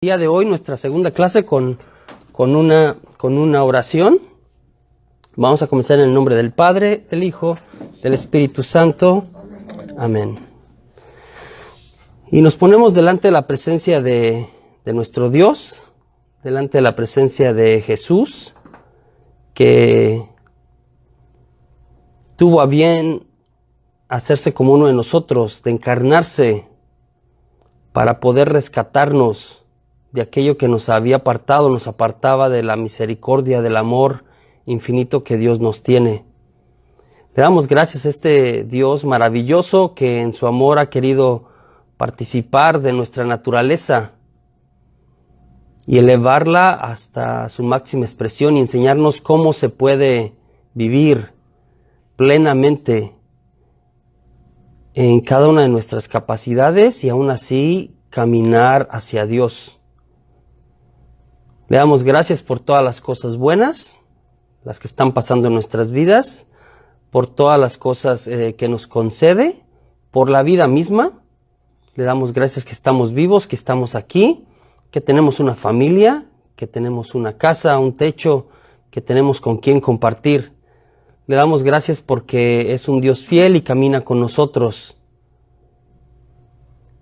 Día de hoy nuestra segunda clase con una oración. Vamos a comenzar en el nombre del Padre, del Hijo, del Espíritu Santo. Amén. Y nos ponemos delante de la presencia de nuestro Dios, delante de la presencia de Jesús, que tuvo a bien hacerse como uno de nosotros, de encarnarse para poder rescatarnos de aquello que nos había apartado, nos apartaba de la misericordia, del amor infinito que Dios nos tiene. Le damos gracias a este Dios maravilloso que en su amor ha querido participar de nuestra naturaleza y elevarla hasta su máxima expresión y enseñarnos cómo se puede vivir plenamente en cada una de nuestras capacidades y aún así caminar hacia Dios. Le damos gracias por todas las cosas buenas, las que están pasando en nuestras vidas, por todas las cosas que nos concede, por la vida misma. Le damos gracias que estamos vivos, que estamos aquí, que tenemos una familia, que tenemos una casa, un techo, que tenemos con quien compartir. Le damos gracias porque es un Dios fiel y camina con nosotros.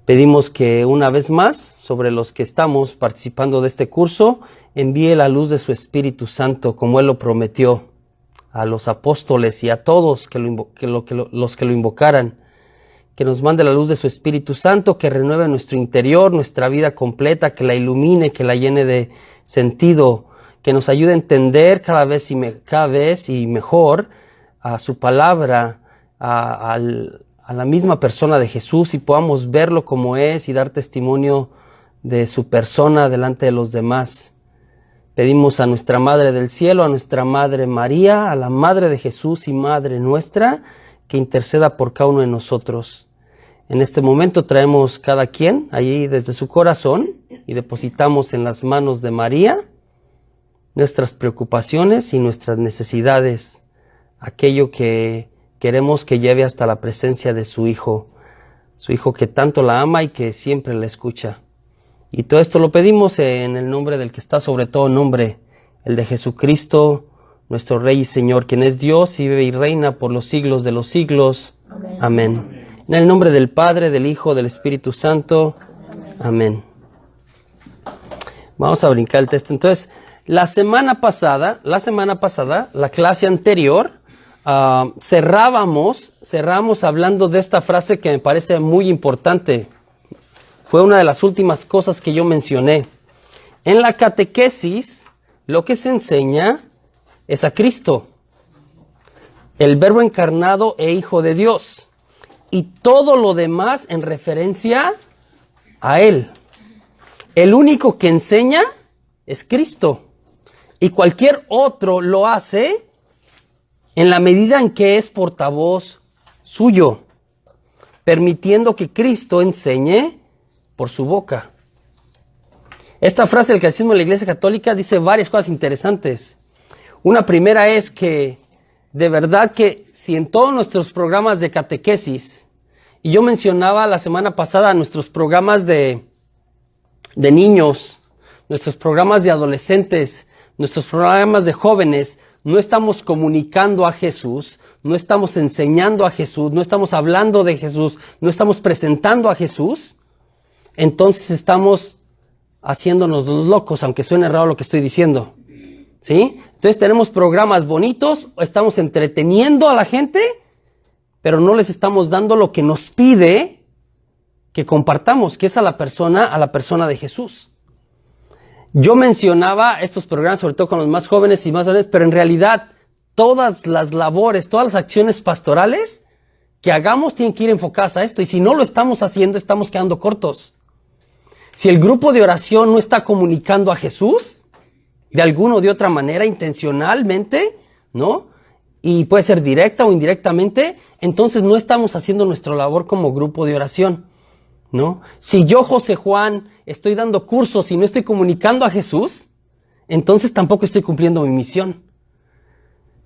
Pedimos que una vez más, sobre los que estamos participando de este curso, envíe la luz de su Espíritu Santo, como Él lo prometió a los apóstoles y a todos los que lo invocaran. Que nos mande la luz de su Espíritu Santo, que renueve nuestro interior, nuestra vida completa, que la ilumine, que la llene de sentido, que nos ayude a entender cada vez y mejor a su palabra, a la misma persona de Jesús, y podamos verlo como es y dar testimonio de su persona delante de los demás. Pedimos a nuestra Madre del Cielo, a nuestra Madre María, a la Madre de Jesús y Madre nuestra, que interceda por cada uno de nosotros. En este momento traemos cada quien allí desde su corazón y depositamos en las manos de María nuestras preocupaciones y nuestras necesidades, aquello que queremos que lleve hasta la presencia de su Hijo que tanto la ama y que siempre la escucha. Y todo esto lo pedimos en el nombre del que está sobre todo nombre, el de Jesucristo, nuestro Rey y Señor, quien es Dios y vive y reina por los siglos de los siglos. Amén. Amén. En el nombre del Padre, del Hijo, del Espíritu Santo. Amén. Vamos a brincar el texto. Entonces, la semana pasada, la clase anterior, cerramos hablando de esta frase que me parece muy importante. Fue una de las últimas cosas que yo mencioné. En la catequesis, lo que se enseña es a Cristo, el Verbo encarnado e Hijo de Dios, y todo lo demás en referencia a Él. El único que enseña es Cristo, y cualquier otro lo hace en la medida en que es portavoz suyo, permitiendo que Cristo enseñe por su boca. Esta frase del Catecismo de la Iglesia Católica dice varias cosas interesantes. Una primera es que, de verdad que si en todos nuestros programas de catequesis, y yo mencionaba la semana pasada nuestros programas de niños, nuestros programas de adolescentes, nuestros programas de jóvenes, no estamos comunicando a Jesús, no estamos enseñando a Jesús, no estamos hablando de Jesús, no estamos presentando a Jesús, entonces estamos haciéndonos los locos, aunque suene raro lo que estoy diciendo, ¿sí? Entonces tenemos programas bonitos, estamos entreteniendo a la gente, pero no les estamos dando lo que nos pide que compartamos, que es a la persona de Jesús. Yo mencionaba estos programas, sobre todo con los más jóvenes y más jóvenes, pero en realidad todas las labores, todas las acciones pastorales que hagamos tienen que ir enfocadas a esto, y si no lo estamos haciendo, estamos quedando cortos. Si el grupo de oración no está comunicando a Jesús, de alguna o de otra manera, intencionalmente, ¿no? Y puede ser directa o indirectamente, entonces no estamos haciendo nuestra labor como grupo de oración, ¿no? Si yo, José Juan, estoy dando cursos y no estoy comunicando a Jesús, entonces tampoco estoy cumpliendo mi misión.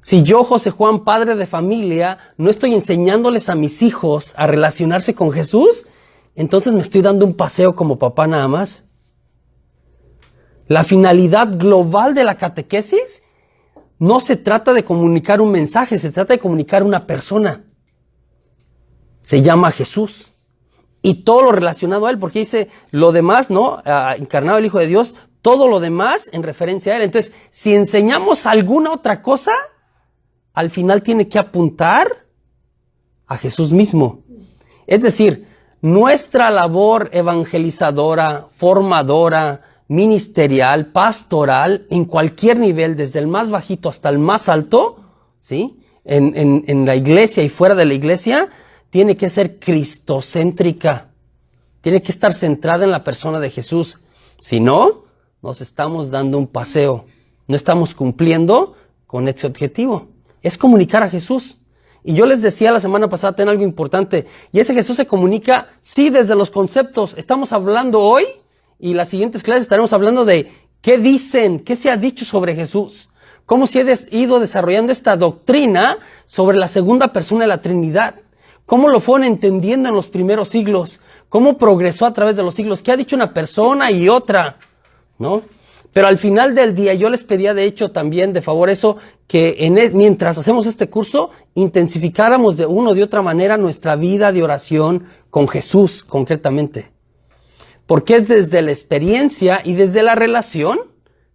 Si yo, José Juan, padre de familia, no estoy enseñándoles a mis hijos a relacionarse con Jesús, entonces me estoy dando un paseo como papá nada más. La finalidad global de la catequesis no se trata de comunicar un mensaje, se trata de comunicar una persona. Se llama Jesús. Y todo lo relacionado a Él, porque dice lo demás, ¿no? Encarnado el Hijo de Dios, todo lo demás en referencia a Él. Entonces, si enseñamos alguna otra cosa, al final tiene que apuntar a Jesús mismo. Es decir, nuestra labor evangelizadora, formadora, ministerial, pastoral, en cualquier nivel, desde el más bajito hasta el más alto, ¿sí? En la iglesia y fuera de la iglesia, tiene que ser cristocéntrica. Tiene que estar centrada en la persona de Jesús. Si no, nos estamos dando un paseo. No estamos cumpliendo con ese objetivo. Es comunicar a Jesús. Y yo les decía la semana pasada, ten algo importante. Y ese Jesús se comunica, sí, desde los conceptos. Estamos hablando hoy, y las siguientes clases estaremos hablando de qué dicen, qué se ha dicho sobre Jesús. Cómo se ha ido desarrollando esta doctrina sobre la segunda persona de la Trinidad. Cómo lo fueron entendiendo en los primeros siglos. Cómo progresó a través de los siglos. ¿Qué ha dicho una persona y otra? ¿No? Pero al final del día yo les pedía de hecho también de favor eso, que mientras hacemos este curso, intensificáramos de una o de otra manera nuestra vida de oración con Jesús concretamente. Porque es desde la experiencia y desde la relación,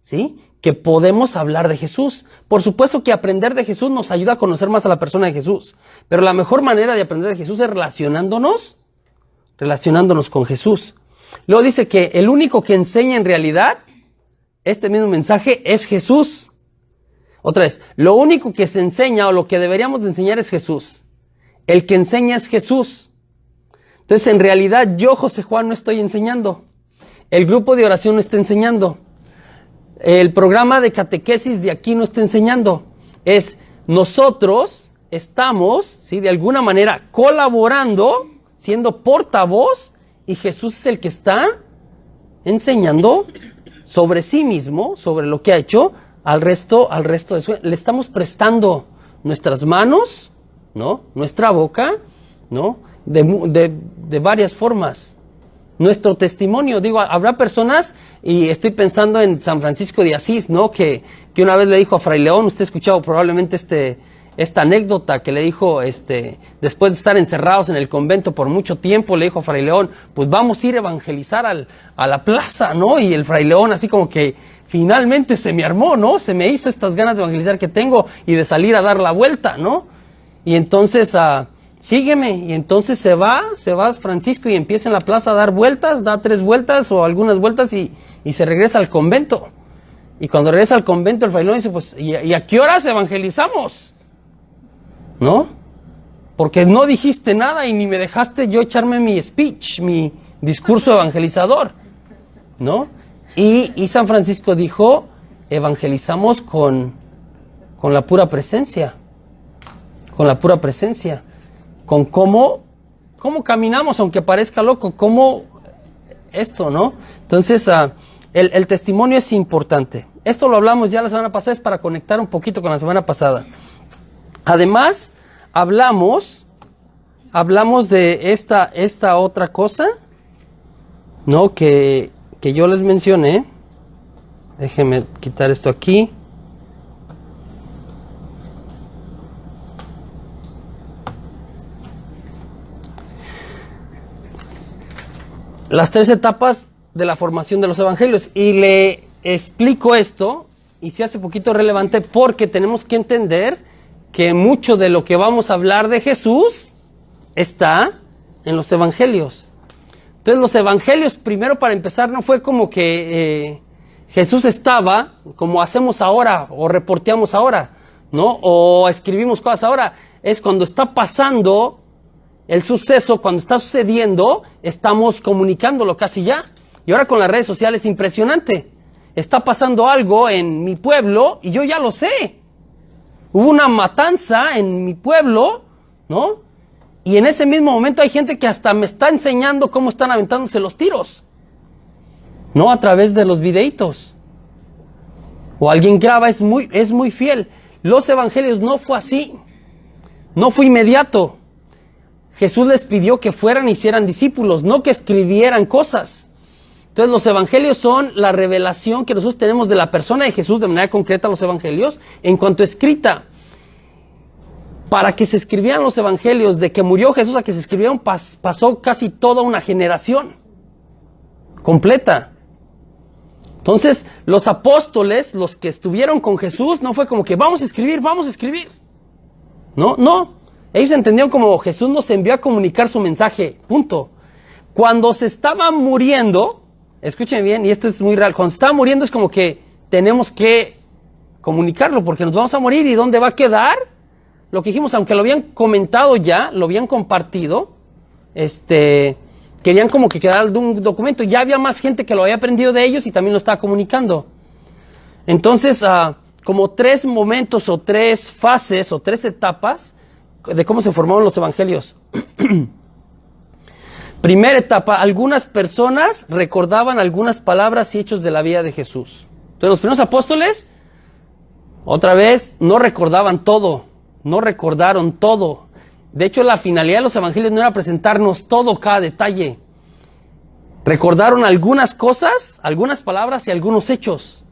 ¿sí?, que podemos hablar de Jesús. Por supuesto que aprender de Jesús nos ayuda a conocer más a la persona de Jesús. Pero la mejor manera de aprender de Jesús es relacionándonos con Jesús. Luego dice que el único que enseña en realidad este mismo mensaje es Jesús. Otra vez, lo único que se enseña o lo que deberíamos de enseñar es Jesús. El que enseña es Jesús. Entonces, en realidad, yo, José Juan, no estoy enseñando. El grupo de oración no está enseñando. El programa de catequesis de aquí no está enseñando. Es nosotros estamos, ¿sí?, de alguna manera colaborando, siendo portavoz, y Jesús es el que está enseñando sobre sí mismo, sobre lo que ha hecho al resto de su... Le estamos prestando nuestras manos, ¿no?, nuestra boca, ¿no?, de varias formas. Nuestro testimonio, digo, habrá personas, y estoy pensando en San Francisco de Asís, ¿no?, que una vez le dijo a Fray León, usted ha escuchado probablemente esta anécdota que le dijo, después de estar encerrados en el convento por mucho tiempo, le dijo a Fray León, pues vamos a ir a evangelizar a la plaza, ¿no? Y el Fray León así como que finalmente se me armó, ¿no? Se me hizo estas ganas de evangelizar que tengo y de salir a dar la vuelta, ¿no? Y entonces, sígueme, y entonces se va Francisco y empieza en la plaza a dar vueltas, da 3 vueltas o algunas vueltas y se regresa al convento. Y cuando regresa al convento el Fray León dice, pues, ¿y a qué horas evangelizamos? ¿No? Porque no dijiste nada y ni me dejaste yo echarme mi speech, mi discurso evangelizador, ¿no? Y San Francisco dijo, evangelizamos con la pura presencia, con cómo caminamos, aunque parezca loco, cómo esto, ¿no? Entonces, el testimonio es importante. Esto lo hablamos ya la semana pasada, es para conectar un poquito con la semana pasada. Además, hablamos de esta otra cosa, ¿no?, que yo les mencioné. Déjenme quitar esto aquí. Las 3 etapas de la formación de los evangelios. Y le explico esto, y se hace poquito relevante, porque tenemos que entender que mucho de lo que vamos a hablar de Jesús está en los evangelios. Entonces los evangelios, primero para empezar, no fue como que Jesús estaba, como hacemos ahora, o reporteamos ahora, ¿no?, o escribimos cosas ahora. Es cuando está pasando el suceso, cuando está sucediendo, estamos comunicándolo casi ya. Y ahora con las redes sociales es impresionante. Está pasando algo en mi pueblo y yo ya lo sé. Hubo una matanza en mi pueblo, ¿no? Y en ese mismo momento hay gente que hasta me está enseñando cómo están aventándose los tiros, ¿no?, a través de los videitos. O alguien graba, es muy fiel. Los evangelios no fue así. No fue inmediato. Jesús les pidió que fueran y hicieran discípulos, no que escribieran cosas. Entonces los evangelios son la revelación que nosotros tenemos de la persona de Jesús de manera concreta, los evangelios, en cuanto escrita. Para que se escribieran los evangelios, de que murió Jesús a que se escribieron, pasó casi toda una generación completa. Entonces, los apóstoles, los que estuvieron con Jesús, no fue como que vamos a escribir. No. Ellos entendieron como Jesús nos envió a comunicar su mensaje, punto. Cuando se estaba muriendo, escuchen bien, y esto es muy real, cuando se estaba muriendo es como que tenemos que comunicarlo, porque nos vamos a morir, ¿y dónde va a quedar? Lo que dijimos, aunque lo habían comentado ya, lo habían compartido, querían como que quedara de un documento. Ya había más gente que lo había aprendido de ellos y también lo estaba comunicando. Entonces, como 3 momentos o 3 fases o 3 etapas de cómo se formaron los evangelios. Primera etapa, algunas personas recordaban algunas palabras y hechos de la vida de Jesús. Entonces, los primeros apóstoles, otra vez, no recordaban todo. No recordaron todo. De hecho, la finalidad de los evangelios no era presentarnos todo, cada detalle. Recordaron algunas cosas, algunas palabras y algunos hechos.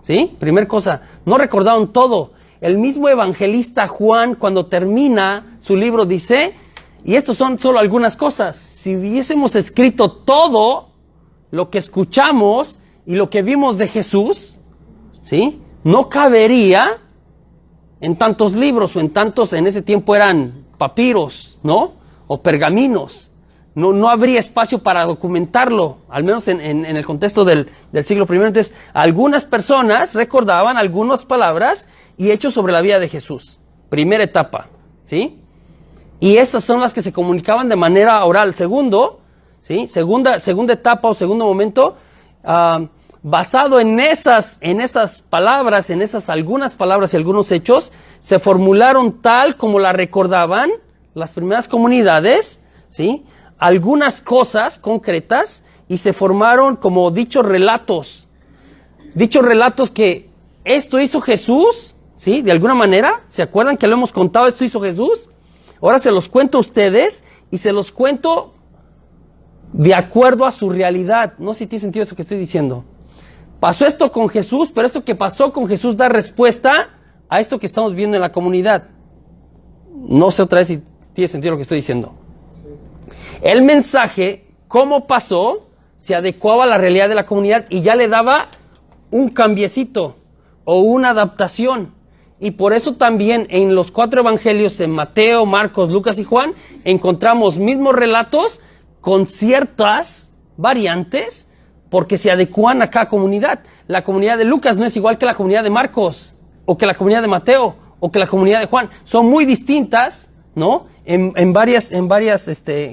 ¿Sí? Primer cosa, no recordaron todo. El mismo evangelista Juan, cuando termina su libro, dice, y estos son solo algunas cosas. Si hubiésemos escrito todo lo que escuchamos y lo que vimos de Jesús, ¿sí? No cabería en tantos libros o en ese tiempo eran papiros, ¿no? O pergaminos. No habría espacio para documentarlo, al menos en el contexto del siglo I. Entonces, algunas personas recordaban algunas palabras y hechos sobre la vida de Jesús. Primera etapa, ¿sí? Y esas son las que se comunicaban de manera oral. Segundo, ¿sí? Segunda etapa o segundo momento, basado en esas palabras, algunas palabras y algunos hechos, se formularon tal como la recordaban las primeras comunidades, ¿sí? Algunas cosas concretas y se formaron como dichos relatos que esto hizo Jesús, ¿sí? De alguna manera, ¿se acuerdan que lo hemos contado? Esto hizo Jesús. Ahora se los cuento a ustedes y se los cuento de acuerdo a su realidad. No sé si tiene sentido eso que estoy diciendo. Pasó esto con Jesús, pero esto que pasó con Jesús da respuesta a esto que estamos viendo en la comunidad. No sé otra vez si tiene sentido lo que estoy diciendo. El mensaje, cómo pasó, se adecuaba a la realidad de la comunidad y ya le daba un cambiecito o una adaptación. Y por eso también en los 4 evangelios, en Mateo, Marcos, Lucas y Juan, encontramos mismos relatos con ciertas variantes porque se adecuan a cada comunidad. La comunidad de Lucas no es igual que la comunidad de Marcos, o que la comunidad de Mateo, o que la comunidad de Juan. Son muy distintas, ¿no? En varias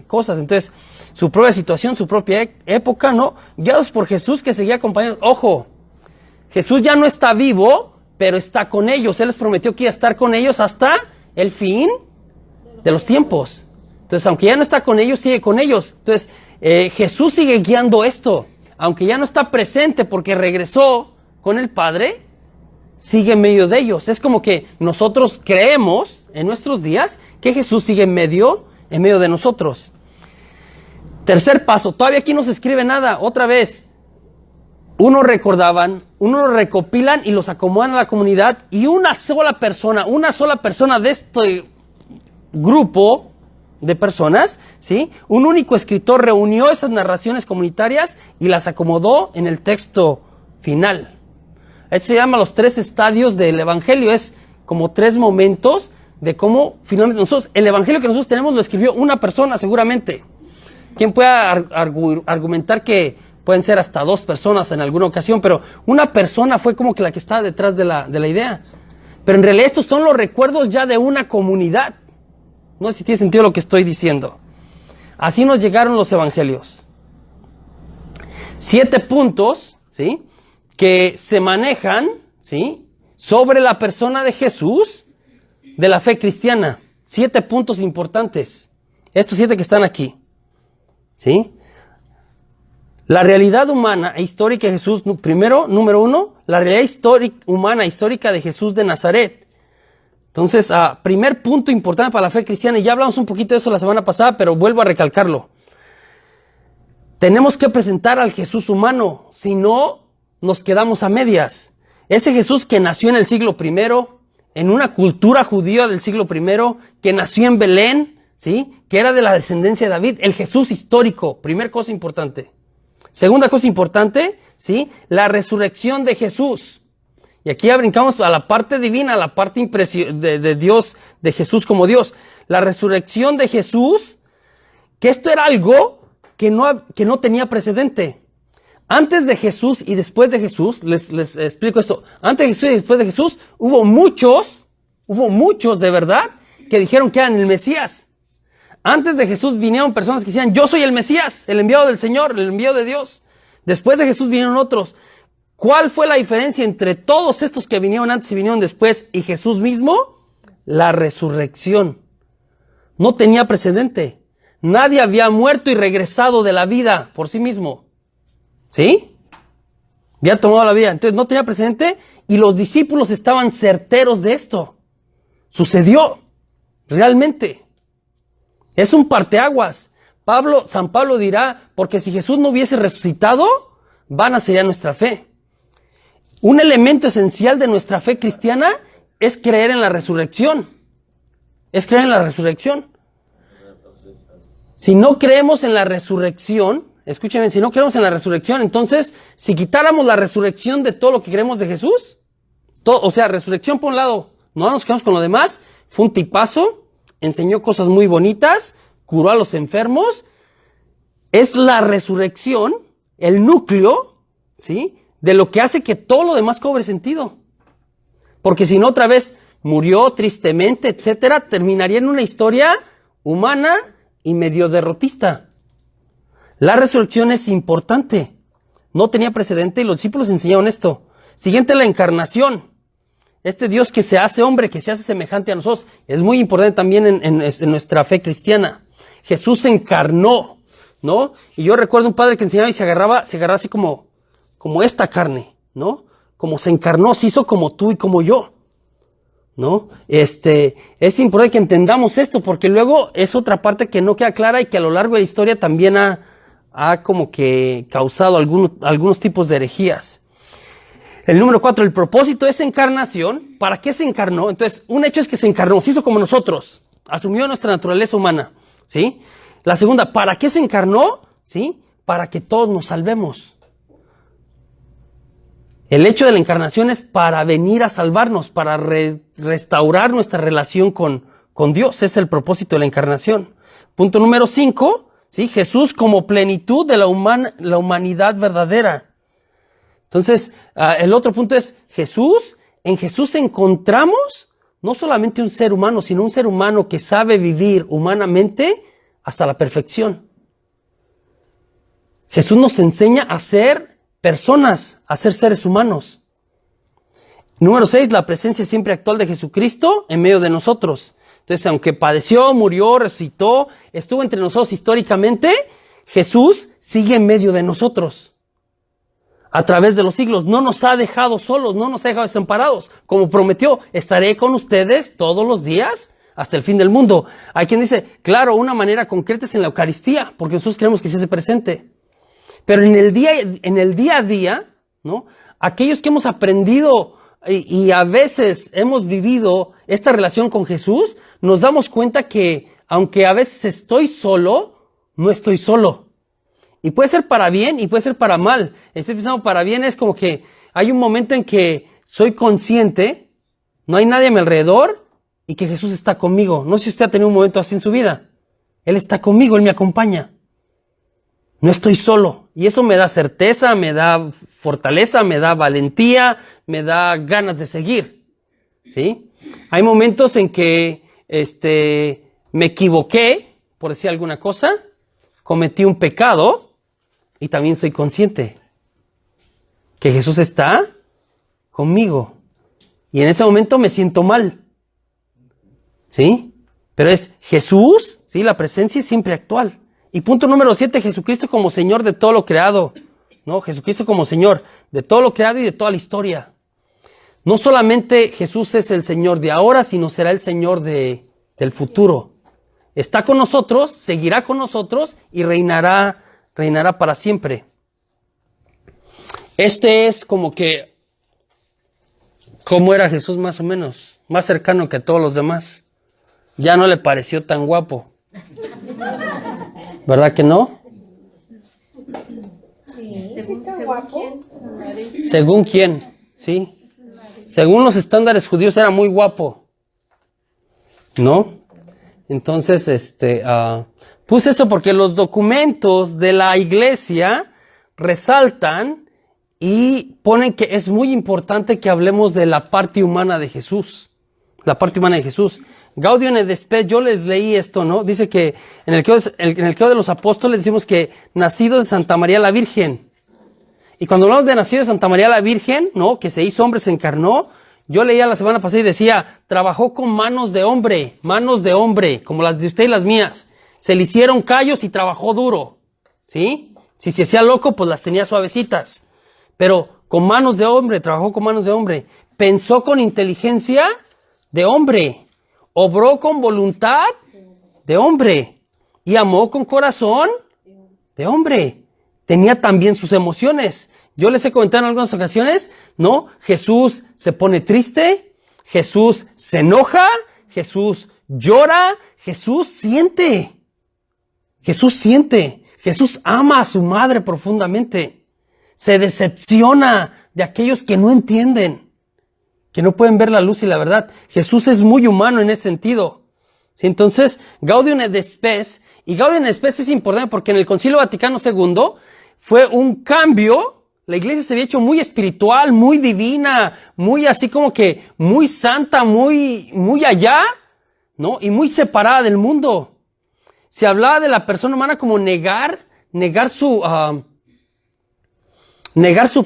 cosas. Entonces, su propia situación, su propia época, ¿no? Guiados por Jesús que seguía acompañando. Ojo, Jesús ya no está vivo, pero está con ellos. Él les prometió que iba a estar con ellos hasta el fin de los tiempos. Entonces, aunque ya no está con ellos, sigue con ellos. Entonces, Jesús sigue guiando esto. Aunque ya no está presente porque regresó con el Padre, sigue en medio de ellos. Es como que nosotros creemos en nuestros días que Jesús sigue en medio de nosotros. Tercer paso, todavía aquí no se escribe nada. Otra vez, unos recordaban, unos lo recopilan y los acomodan a la comunidad y una sola persona de este grupo de personas, ¿sí? Un único escritor reunió esas narraciones comunitarias y las acomodó en el texto final. Esto se llama los 3 estadios del evangelio. Es como 3 momentos de cómo finalmente el evangelio que nosotros tenemos lo escribió una persona seguramente. ¿Quién puede argumentar que pueden ser hasta 2 personas en alguna ocasión? Pero una persona fue como que la que estaba detrás de la idea. Pero en realidad estos son los recuerdos ya de una comunidad. No sé si tiene sentido lo que estoy diciendo. Así nos llegaron los evangelios. 7 puntos, ¿sí? Que se manejan, ¿sí? Sobre la persona de Jesús de la fe cristiana. 7 puntos importantes. Estos 7 que están aquí, ¿sí? La realidad humana e histórica de Jesús, primero, número 1, la realidad humana e histórica de Jesús de Nazaret. Entonces, primer punto importante para la fe cristiana, y ya hablamos un poquito de eso la semana pasada, pero vuelvo a recalcarlo. tenemos que presentar al Jesús humano, si no, nos quedamos a medias. Ese Jesús que nació en el siglo I, en una cultura judía del siglo I, que nació en Belén, ¿sí? Que era de la descendencia de David, el Jesús histórico, primera cosa importante. Segunda cosa importante, ¿sí? La resurrección de Jesús. Y aquí ya brincamos a la parte divina, a la parte de Dios, de Jesús como Dios. La resurrección de Jesús, que esto era algo que no tenía precedente. Antes de Jesús y después de Jesús, les explico esto. Antes de Jesús y después de Jesús, hubo muchos de verdad que dijeron que eran el Mesías. Antes de Jesús vinieron personas que decían, yo soy el Mesías, el enviado del Señor, el enviado de Dios. Después de Jesús vinieron otros. ¿Cuál fue la diferencia entre todos estos que vinieron antes y vinieron después y Jesús mismo? La resurrección. No tenía precedente. Nadie había muerto y regresado de la vida por sí mismo. ¿Sí? Había tomado la vida. Entonces no tenía precedente y los discípulos estaban certeros de esto. Sucedió. Realmente. Es un parteaguas. San Pablo dirá, porque si Jesús no hubiese resucitado, vana sería nuestra fe. Un elemento esencial de nuestra fe cristiana es creer en la resurrección. Es creer en la resurrección. Si no creemos en la resurrección, escúchenme, si no creemos en la resurrección, entonces, si quitáramos la resurrección de todo lo que creemos de Jesús, o sea, resurrección por un lado, no nos quedamos con lo demás, fue un tipazo, enseñó cosas muy bonitas, curó a los enfermos, es la resurrección, el núcleo, ¿sí?, de lo que hace que todo lo demás cobre sentido. Porque si no, otra vez murió tristemente, etcétera, terminaría en una historia humana y medio derrotista. La resurrección es importante. No tenía precedente y los discípulos enseñaron esto. Siguiente, la encarnación. Este Dios que se hace hombre, que se hace semejante a nosotros, es muy importante también en nuestra fe cristiana. Jesús se encarnó, ¿no? Y yo recuerdo un padre que enseñaba y se agarraba así como esta carne, ¿no? Como se encarnó, se hizo como tú y como yo, ¿no? Es importante que entendamos esto, porque luego es otra parte que no queda clara y que a lo largo de la historia también ha como que causado algunos tipos de herejías. El número 4, el propósito es encarnación. ¿Para qué se encarnó? Entonces, un hecho es que se encarnó, se hizo como nosotros, asumió nuestra naturaleza humana, ¿sí? La segunda, ¿para qué se encarnó? ¿Sí? Para que todos nos salvemos. El hecho de la encarnación es para venir a salvarnos, para restaurar nuestra relación con Dios. Es el propósito de la encarnación. Punto número 5, ¿sí? Jesús como plenitud de la humanidad verdadera. Entonces, el otro punto es Jesús. En Jesús encontramos no solamente un ser humano, sino un ser humano que sabe vivir humanamente hasta la perfección. Jesús nos enseña a ser personas, a ser seres humanos. Número 6, la presencia siempre actual de Jesucristo en medio de nosotros. Entonces, aunque padeció, murió, resucitó, estuvo entre nosotros históricamente, Jesús sigue en medio de nosotros. A través de los siglos, no nos ha dejado solos, no nos ha dejado desamparados. Como prometió, estaré con ustedes todos los días hasta el fin del mundo. Hay quien dice, claro, una manera concreta es en la Eucaristía, porque nosotros creemos que sí se presente. Pero en el día a día, ¿no? Aquellos que hemos aprendido y a veces hemos vivido esta relación con Jesús, nos damos cuenta que aunque a veces estoy solo, no estoy solo. Y puede ser para bien y puede ser para mal. Estoy pensando para bien es como que hay un momento en que soy consciente, no hay nadie a mi alrededor y que Jesús está conmigo. No sé si usted ha tenido un momento así en su vida. Él está conmigo, Él me acompaña. No estoy solo. Y eso me da certeza, me da fortaleza, me da valentía, me da ganas de seguir. ¿Sí? Hay momentos en que me equivoqué, por decir alguna cosa, cometí un pecado y también soy consciente que Jesús está conmigo. Y en ese momento me siento mal. ¿Sí? Pero es Jesús, ¿sí? La presencia es siempre actual. Y punto número 7, Jesucristo como Señor de todo lo creado. ¿No? Jesucristo como Señor de todo lo creado y de toda la historia. No solamente Jesús es el Señor de ahora, sino será el Señor del futuro. Está con nosotros, seguirá con nosotros y reinará reinará para siempre. Este es como que, ¿cómo era Jesús más o menos? Más cercano que todos los demás. Ya no le pareció tan guapo. ¿Verdad que no? Sí. ¿Según quién? ¿Según quién? Sí. Según los estándares judíos era muy guapo. ¿No? Entonces, puse esto porque los documentos de la iglesia resaltan y ponen que es muy importante que hablemos de la parte humana de Jesús. La parte humana de Jesús. Gaudium et Spes, yo les leí esto, ¿no? Dice que en el Credo de los Apóstoles decimos que nacido de Santa María la Virgen. Y cuando hablamos de nacido de Santa María la Virgen, ¿no? Que se hizo hombre, se encarnó. Yo leía la semana pasada y decía, trabajó con manos de hombre, como las de usted y las mías. Se le hicieron callos y trabajó duro, ¿sí? Si se hacía loco, pues las tenía suavecitas. Pero con manos de hombre, trabajó con manos de hombre. Pensó con inteligencia de hombre. Obró con voluntad de hombre. Y amó con corazón de hombre. Tenía también sus emociones. Yo les he comentado en algunas ocasiones, ¿no? Jesús se pone triste, Jesús se enoja, Jesús llora, Jesús siente. Jesús ama a su madre profundamente. Se decepciona de aquellos que no entienden, que no pueden ver la luz y la verdad. Jesús es muy humano en ese sentido. ¿Sí? Entonces, Gaudium et Spes, y Gaudium et Spes es importante porque en el Concilio Vaticano II fue un cambio. La iglesia se había hecho muy espiritual, muy divina, muy así como que muy santa, muy allá, ¿no? Y muy separada del mundo. Se hablaba de la persona humana como negar su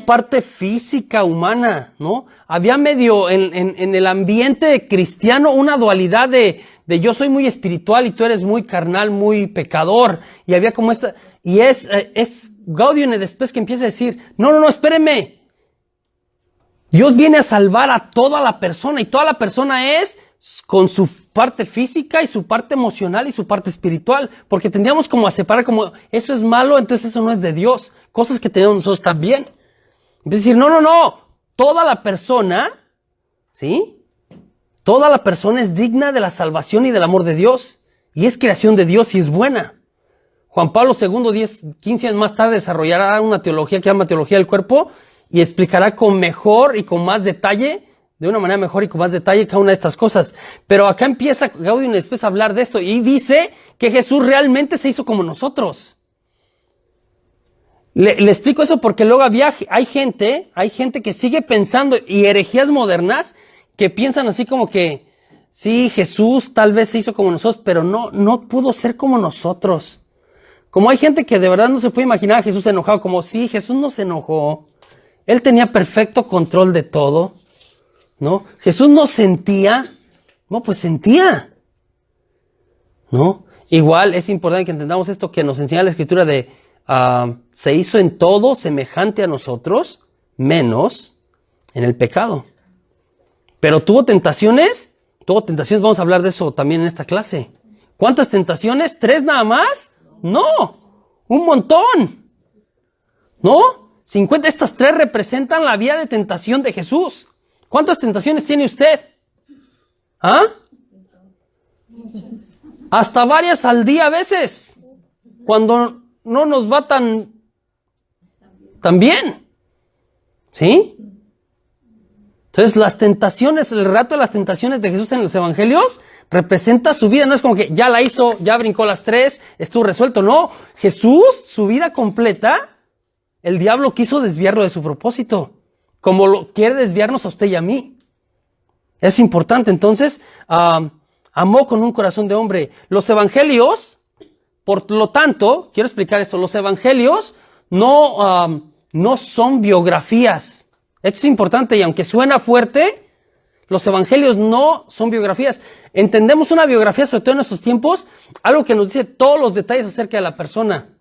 parte física humana, ¿no? Había medio en el ambiente cristiano una dualidad de yo soy muy espiritual y tú eres muy carnal, muy pecador. Y había como esta, y es Gaudium et Spes que empieza a decir, no, espéreme. Dios viene a salvar a toda la persona y toda la persona es con su parte física y su parte emocional y su parte espiritual, porque tendríamos como a separar como eso es malo, entonces eso no es de Dios, cosas que tenemos nosotros también. Es decir, no, toda la persona, ¿sí? Toda la persona es digna de la salvación y del amor de Dios, y es creación de Dios y es buena. Juan Pablo II, 15 años más tarde, desarrollará una teología que se llama teología del cuerpo y explicará con mejor y con más detalle, de una manera mejor y con más detalle cada una de estas cosas. Pero acá empieza Gaudium et Spes a hablar de esto y dice que Jesús realmente se hizo como nosotros. Le explico eso porque luego hay gente que sigue pensando y herejías modernas que piensan así como que sí, Jesús tal vez se hizo como nosotros, pero no pudo ser como nosotros. Como hay gente que de verdad no se puede imaginar a Jesús enojado, como sí, Jesús no se enojó. Él tenía perfecto control de todo, ¿no? Jesús no sentía, no, pues sentía, ¿no? Igual es importante que entendamos esto que nos enseña la Escritura de se hizo en todo semejante a nosotros, menos en el pecado. Pero tuvo tentaciones, vamos a hablar de eso también en esta clase. ¿Cuántas tentaciones? ¿3 nada más? No, un montón, ¿no? 50, estas 3 representan la vía de tentación de Jesús. ¿Cuántas tentaciones tiene usted? ¿Ah? Hasta varias al día a veces, cuando no nos va tan bien, ¿sí? Entonces las tentaciones, el relato de las tentaciones de Jesús en los evangelios representa su vida, no es como que ya la hizo, ya brincó las 3, estuvo resuelto, no. Jesús, su vida completa, el diablo quiso desviarlo de su propósito, como lo quiere desviarnos a usted y a mí. Es importante, entonces, amó con un corazón de hombre. Los evangelios, por lo tanto, quiero explicar esto, los evangelios no son biografías. Esto es importante y aunque suena fuerte, los evangelios no son biografías. Entendemos una biografía, sobre todo en estos tiempos, algo que nos dice todos los detalles acerca de la persona.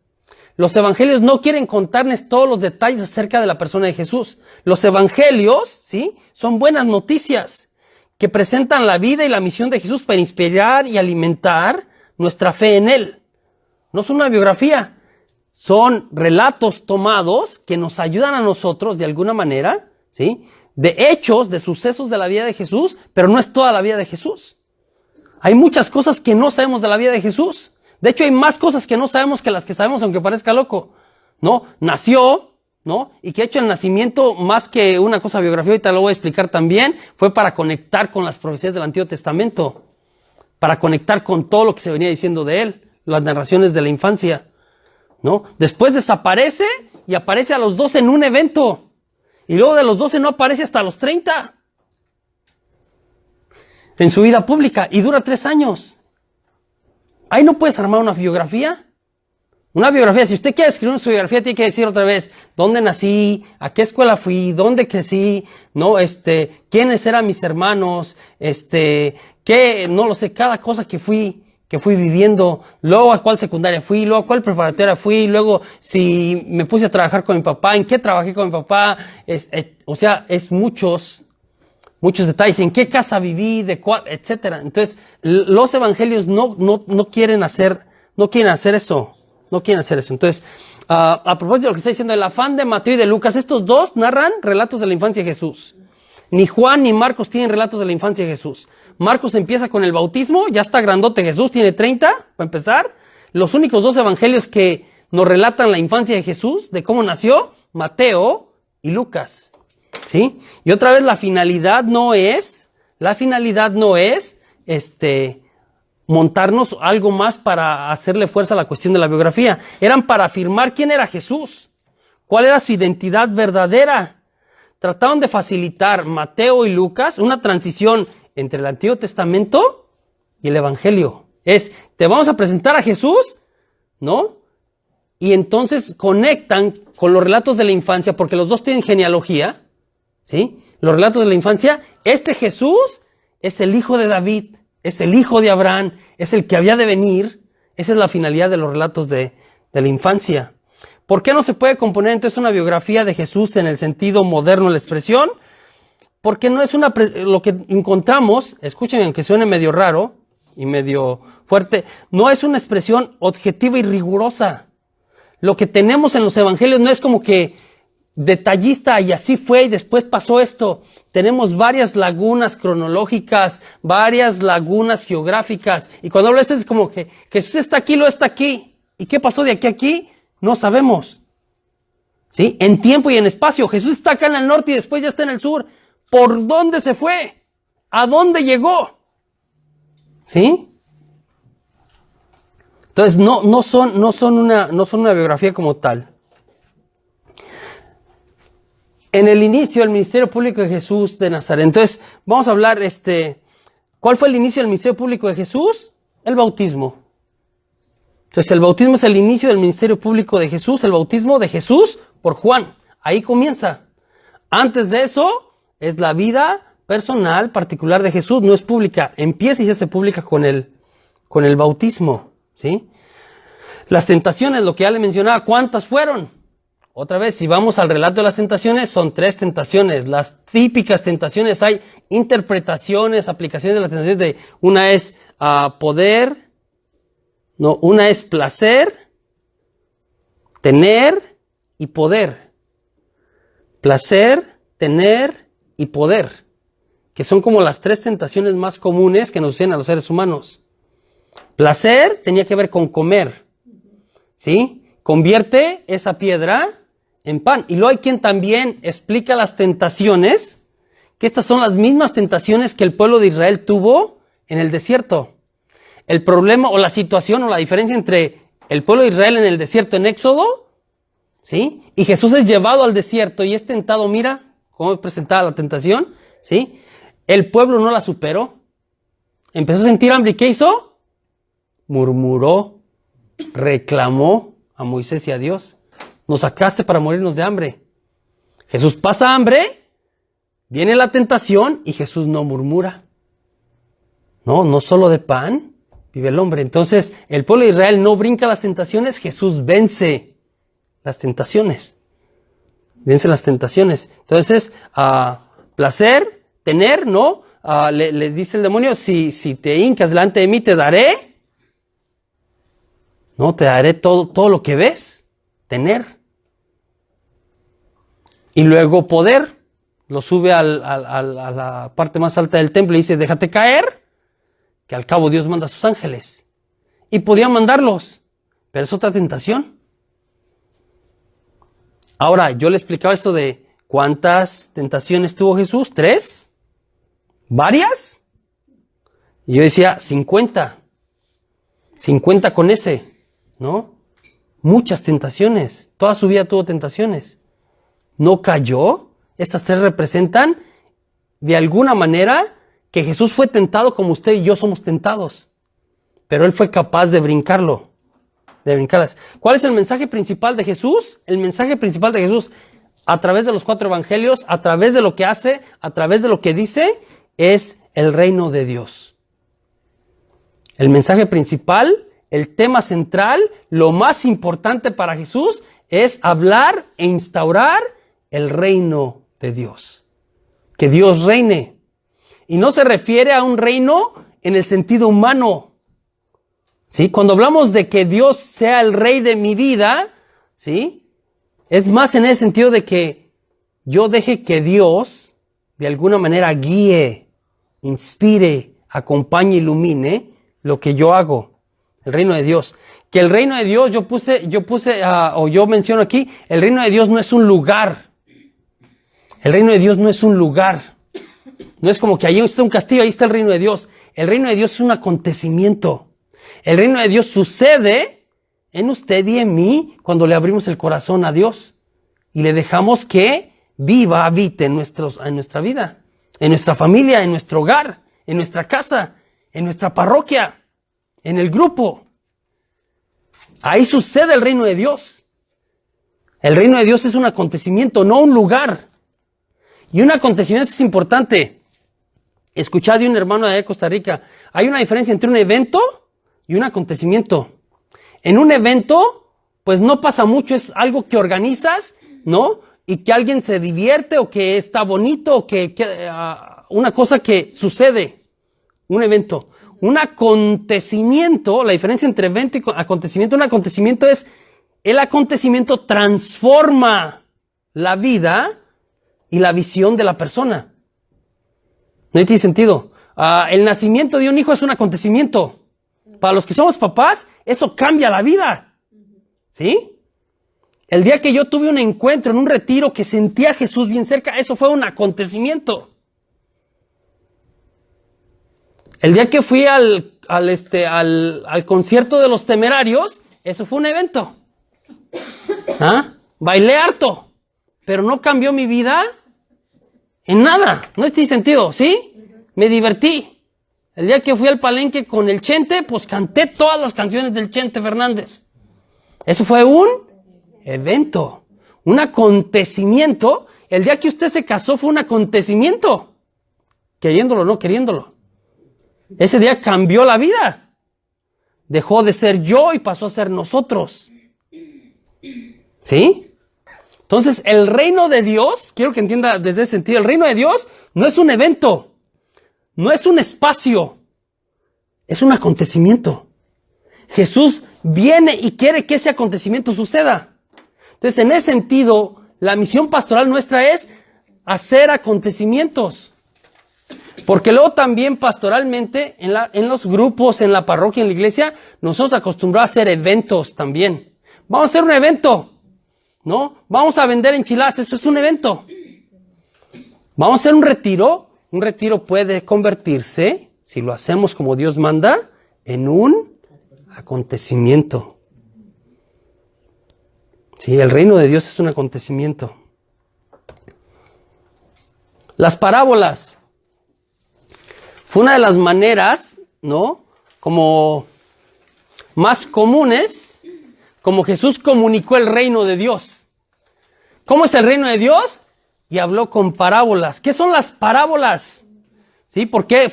Los evangelios no quieren contarnos todos los detalles acerca de la persona de Jesús. Los evangelios, ¿sí?, son buenas noticias que presentan la vida y la misión de Jesús para inspirar y alimentar nuestra fe en Él. No es una biografía. son relatos tomados que nos ayudan a nosotros de alguna manera, ¿sí? De hechos, de sucesos de la vida de Jesús, pero no es toda la vida de Jesús. Hay muchas cosas que no sabemos de la vida de Jesús. De hecho, hay más cosas que no sabemos que las que sabemos, aunque parezca loco, ¿no? Nació, ¿no? Y que hecho el nacimiento, más que una cosa biografía, ahorita lo voy a explicar también, fue para conectar con las profecías del Antiguo Testamento, para conectar con todo lo que se venía diciendo de él, las narraciones de la infancia, ¿no? Después desaparece y aparece a los 12 en un evento. Y luego de los 12 no aparece hasta los 30 en su vida pública y dura 3 años. Ahí no puedes armar una biografía. Una biografía, si usted quiere escribir una biografía, tiene que decir otra vez dónde nací, a qué escuela fui, dónde crecí, ¿no? Quiénes eran mis hermanos, qué, no lo sé, cada cosa que fui viviendo, luego a cuál secundaria fui, luego a cuál preparatoria fui, luego si me puse a trabajar con mi papá, en qué trabajé con mi papá, o sea, es muchos detalles, en qué casa viví, de cuál, etcétera. Entonces, los evangelios no quieren hacer eso. No quieren hacer eso. Entonces, a propósito de lo que está diciendo el afán de Mateo y de Lucas, estos dos narran relatos de la infancia de Jesús. Ni Juan ni Marcos tienen relatos de la infancia de Jesús. Marcos empieza con el bautismo, ya está grandote Jesús, tiene 30, para empezar. Los únicos 2 evangelios que nos relatan la infancia de Jesús, de cómo nació, Mateo y Lucas. ¿Sí? Y otra vez la finalidad no es montarnos algo más para hacerle fuerza a la cuestión de la biografía. Eran para afirmar quién era Jesús, cuál era su identidad verdadera. Trataron de facilitar Mateo y Lucas una transición entre el Antiguo Testamento y el Evangelio. Te vamos a presentar a Jesús, ¿no? Y entonces conectan con los relatos de la infancia, porque los dos tienen genealogía, ¿sí? Los relatos de la infancia, Jesús es el hijo de David, es el hijo de Abraham, es el que había de venir. Esa es la finalidad de los relatos de la infancia. ¿Por qué no se puede componer entonces una biografía de Jesús en el sentido moderno de la expresión? Porque no es lo que encontramos, escuchen, aunque suene medio raro y medio fuerte, no es una expresión objetiva y rigurosa. Lo que tenemos en los evangelios no es como que detallista y así fue y después pasó esto. Tenemos varias lagunas cronológicas, varias lagunas geográficas. Y cuando hablo de eso es como que Jesús está aquí, lo está aquí. ¿Y qué pasó de aquí a aquí? No sabemos. ¿Sí? En tiempo y en espacio. Jesús está acá en el norte y después ya está en el sur. ¿Por dónde se fue? ¿A dónde llegó? ¿Sí? Entonces no son una biografía como tal. En el inicio del ministerio público de Jesús de Nazaret. Entonces, vamos a hablar, ¿cuál fue el inicio del ministerio público de Jesús? El bautismo. Entonces, el bautismo es el inicio del ministerio público de Jesús, el bautismo de Jesús por Juan. Ahí comienza. Antes de eso, es la vida personal, particular de Jesús, no es pública. Empieza y se hace pública con el bautismo, ¿sí? Las tentaciones, lo que ya le mencionaba, ¿cuántas fueron? Otra vez, si vamos al relato de las tentaciones, son 3 tentaciones. Las típicas tentaciones, hay interpretaciones, aplicaciones de las tentaciones una es una es placer, tener y poder. Placer, tener y poder. Que son como las 3 tentaciones más comunes que nos suceden a los seres humanos. Placer tenía que ver con comer, ¿sí? Convierte esa piedra en pan. Y luego hay quien también explica las tentaciones, que estas son las mismas tentaciones que el pueblo de Israel tuvo en el desierto. El problema o la situación o la diferencia entre el pueblo de Israel en el desierto en Éxodo, ¿sí? Y Jesús es llevado al desierto y es tentado, mira cómo es presentada la tentación, ¿sí? El pueblo no la superó. Empezó a sentir hambre y ¿qué hizo? Murmuró, reclamó a Moisés y a Dios. Nos sacaste para morirnos de hambre. Jesús pasa hambre, viene la tentación y Jesús no murmura. No solo de pan vive el hombre. Entonces, el pueblo de Israel no brinca las tentaciones, Jesús vence las tentaciones. Vence las tentaciones. Entonces, placer, tener, ¿no? Le dice el demonio, si te hincas delante de mí, te daré. No, te daré todo lo que ves. tener. Y luego poder. Lo sube a la parte más alta del templo y dice, déjate caer, que al cabo Dios manda a sus ángeles. Y podía mandarlos, pero es otra tentación. Ahora, yo le explicaba esto de cuántas tentaciones tuvo Jesús, 3, varias. Y yo decía, 50 con ese, ¿no? Muchas tentaciones, toda su vida tuvo tentaciones. ¿No cayó? Estas 3 representan, de alguna manera, que Jesús fue tentado como usted y yo somos tentados. Pero Él fue capaz de brincarlas. ¿Cuál es el mensaje principal de Jesús? El mensaje principal de Jesús, a través de los 4 evangelios, a través de lo que hace, a través de lo que dice, es el reino de Dios. El mensaje principal, el tema central, lo más importante para Jesús, es hablar e instaurar el reino de Dios. Que Dios reine. Y no se refiere a un reino en el sentido humano. ¿Sí? Cuando hablamos de que Dios sea el rey de mi vida, ¿sí? Es más en el sentido de que yo deje que Dios de alguna manera guíe, inspire, acompañe, ilumine lo que yo hago. El reino de Dios. Que el reino de Dios, yo menciono aquí, el reino de Dios no es un lugar. El reino de Dios no es un lugar. No es como que ahí está un castillo, ahí está el reino de Dios. El reino de Dios es un acontecimiento. El reino de Dios sucede en usted y en mí cuando le abrimos el corazón a Dios y le dejamos que viva, habite en nuestra vida, en nuestra familia, en nuestro hogar, en nuestra casa, en nuestra parroquia, en el grupo. Ahí sucede el reino de Dios. El reino de Dios es un acontecimiento, no un lugar. Y un acontecimiento es importante. Escuchad de un hermano de Costa Rica. Hay una diferencia entre un evento y un acontecimiento. En un evento, pues no pasa mucho, es algo que organizas, ¿no? Y que alguien se divierte o que está bonito o que una cosa que sucede. Un evento. Un acontecimiento, la diferencia entre evento y acontecimiento, un acontecimiento es, el acontecimiento transforma la vida y la visión de la persona. ¿No tiene sentido? El nacimiento de un hijo es un acontecimiento. Para los que somos papás, eso cambia la vida. ¿Sí? El día que yo tuve un encuentro en un retiro que sentía a Jesús bien cerca, eso fue un acontecimiento. El día que fui al concierto de los Temerarios, eso fue un evento. Bailé harto, pero no cambió mi vida en nada. No tiene sentido, ¿sí? Me divertí. El día que fui al Palenque con el Chente, pues canté todas las canciones del Chente Fernández. Eso fue un evento, un acontecimiento. El día que usted se casó fue un acontecimiento. Queriéndolo o no queriéndolo. Ese día cambió la vida. Dejó de ser yo y pasó a ser nosotros. ¿Sí? Entonces, el reino de Dios, quiero que entienda desde ese sentido, el reino de Dios no es un evento, no es un espacio, es un acontecimiento. Jesús viene y quiere que ese acontecimiento suceda. Entonces, en ese sentido, la misión pastoral nuestra es hacer acontecimientos. Porque luego también pastoralmente, en los grupos, en la parroquia, en la iglesia, nosotros acostumbramos a hacer eventos también. Vamos a hacer un evento, ¿no? Vamos a vender enchiladas, eso es un evento. Vamos a hacer un retiro. Un retiro puede convertirse, si lo hacemos como Dios manda, en un acontecimiento. Sí, el reino de Dios es un acontecimiento. Las parábolas. Fue una de las maneras, ¿no? Como más comunes, como Jesús comunicó el reino de Dios. ¿Cómo es el reino de Dios? Y habló con parábolas. ¿Qué son las parábolas? ¿Sí? Porque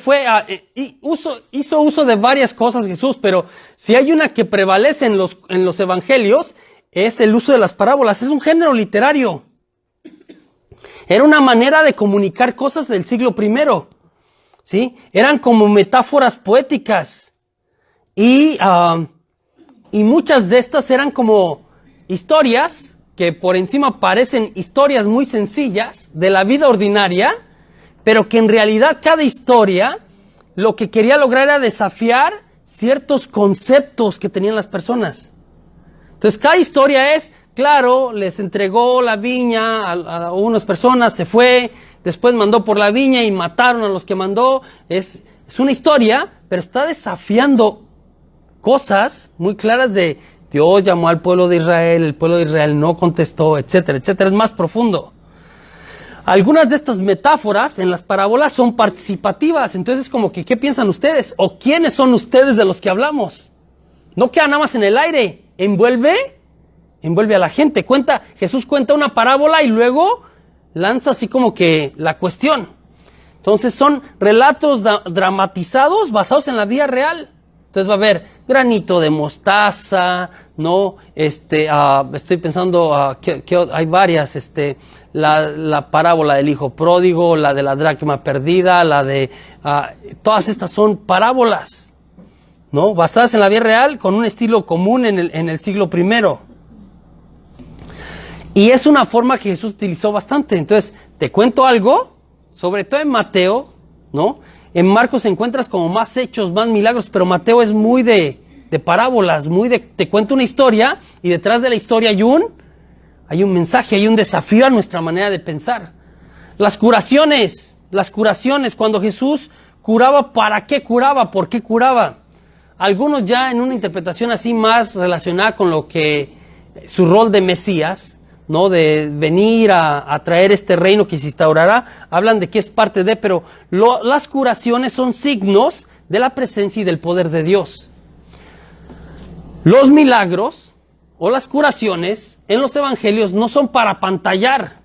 hizo uso de varias cosas Jesús, pero si hay una que prevalece en los evangelios, es el uso de las parábolas. Es un género literario. Era una manera de comunicar cosas del siglo I. ¿Sí? Eran como metáforas poéticas. Y muchas de estas eran como historias que por encima parecen historias muy sencillas de la vida ordinaria, pero que en realidad cada historia lo que quería lograr era desafiar ciertos conceptos que tenían las personas. Entonces cada historia es, claro, les entregó la viña a unas personas, se fue, después mandó por la viña y mataron a los que mandó. Es una historia, pero está desafiando cosas muy claras de Dios llamó al pueblo de Israel, el pueblo de Israel no contestó, etcétera, etcétera. Es más profundo. Algunas de estas metáforas en las parábolas son participativas, entonces como que, ¿qué piensan ustedes? ¿O quiénes son ustedes de los que hablamos? No queda nada más en el aire, envuelve a la gente. Jesús cuenta una parábola y luego lanza así como que la cuestión. Entonces son relatos dramatizados basados en la vida real. Entonces va a haber granito de mostaza, ¿no? Estoy pensando que hay varias, la parábola del hijo pródigo, la de la dracma perdida, todas estas son parábolas, ¿no? Basadas en la vida real con un estilo común en el siglo I. Y es una forma que Jesús utilizó bastante. Entonces, te cuento algo, sobre todo en Mateo, ¿no? En Marcos encuentras como más hechos, más milagros, pero Mateo es muy de parábolas, te cuento una historia y detrás de la historia hay un mensaje, hay un desafío a nuestra manera de pensar. Las curaciones, cuando Jesús curaba, ¿para qué curaba? ¿Por qué curaba? Algunos ya en una interpretación así más relacionada con lo que su rol de Mesías, ¿no? De venir a traer este reino que se instaurará, hablan de que es parte de, pero las curaciones son signos de la presencia y del poder de Dios. Los milagros o las curaciones en los evangelios no son para apantallar,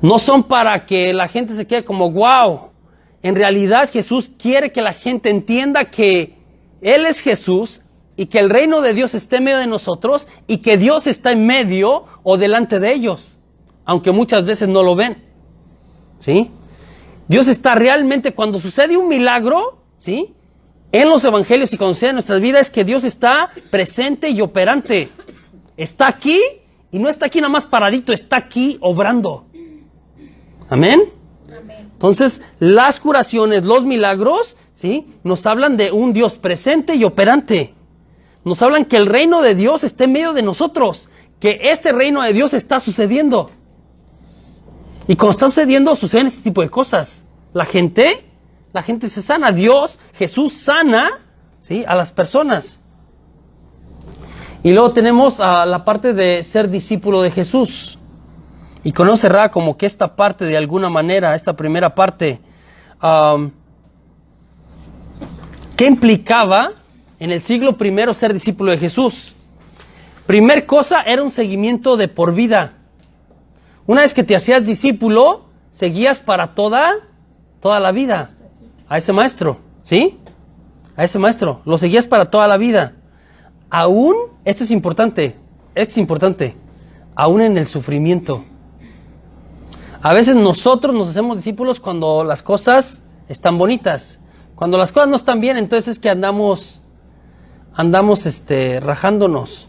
no son para que la gente se quede como wow. En realidad Jesús quiere que la gente entienda que Él es Jesús y que el reino de Dios está en medio de nosotros y que Dios está en medio o delante de ellos, aunque muchas veces no lo ven, ¿sí? Dios está realmente, cuando sucede un milagro, ¿sí? En los evangelios y cuando sucede en nuestras vidas, es que Dios está presente y operante. Está aquí y no está aquí nada más paradito, está aquí obrando. ¿Amén? Amén. Entonces, las curaciones, los milagros, ¿sí? Nos hablan de un Dios presente y operante. Nos hablan que el reino de Dios está en medio de nosotros, que este reino de Dios está sucediendo. Y cuando está sucediendo, suceden este tipo de cosas. La gente se sana. Jesús sana, ¿sí? A las personas. Y luego tenemos la parte de ser discípulo de Jesús. Y con eso cerraba como que esta parte de alguna manera, esta primera parte, ¿qué implicaba en el siglo I ser discípulo de Jesús? Primer cosa, era un seguimiento de por vida. Una vez que te hacías discípulo, seguías para toda la vida a ese maestro, ¿sí? A ese maestro, lo seguías para toda la vida. Aún, esto es importante, aún en el sufrimiento. A veces nosotros nos hacemos discípulos cuando las cosas están bonitas. Cuando las cosas no están bien, entonces es que andamos rajándonos.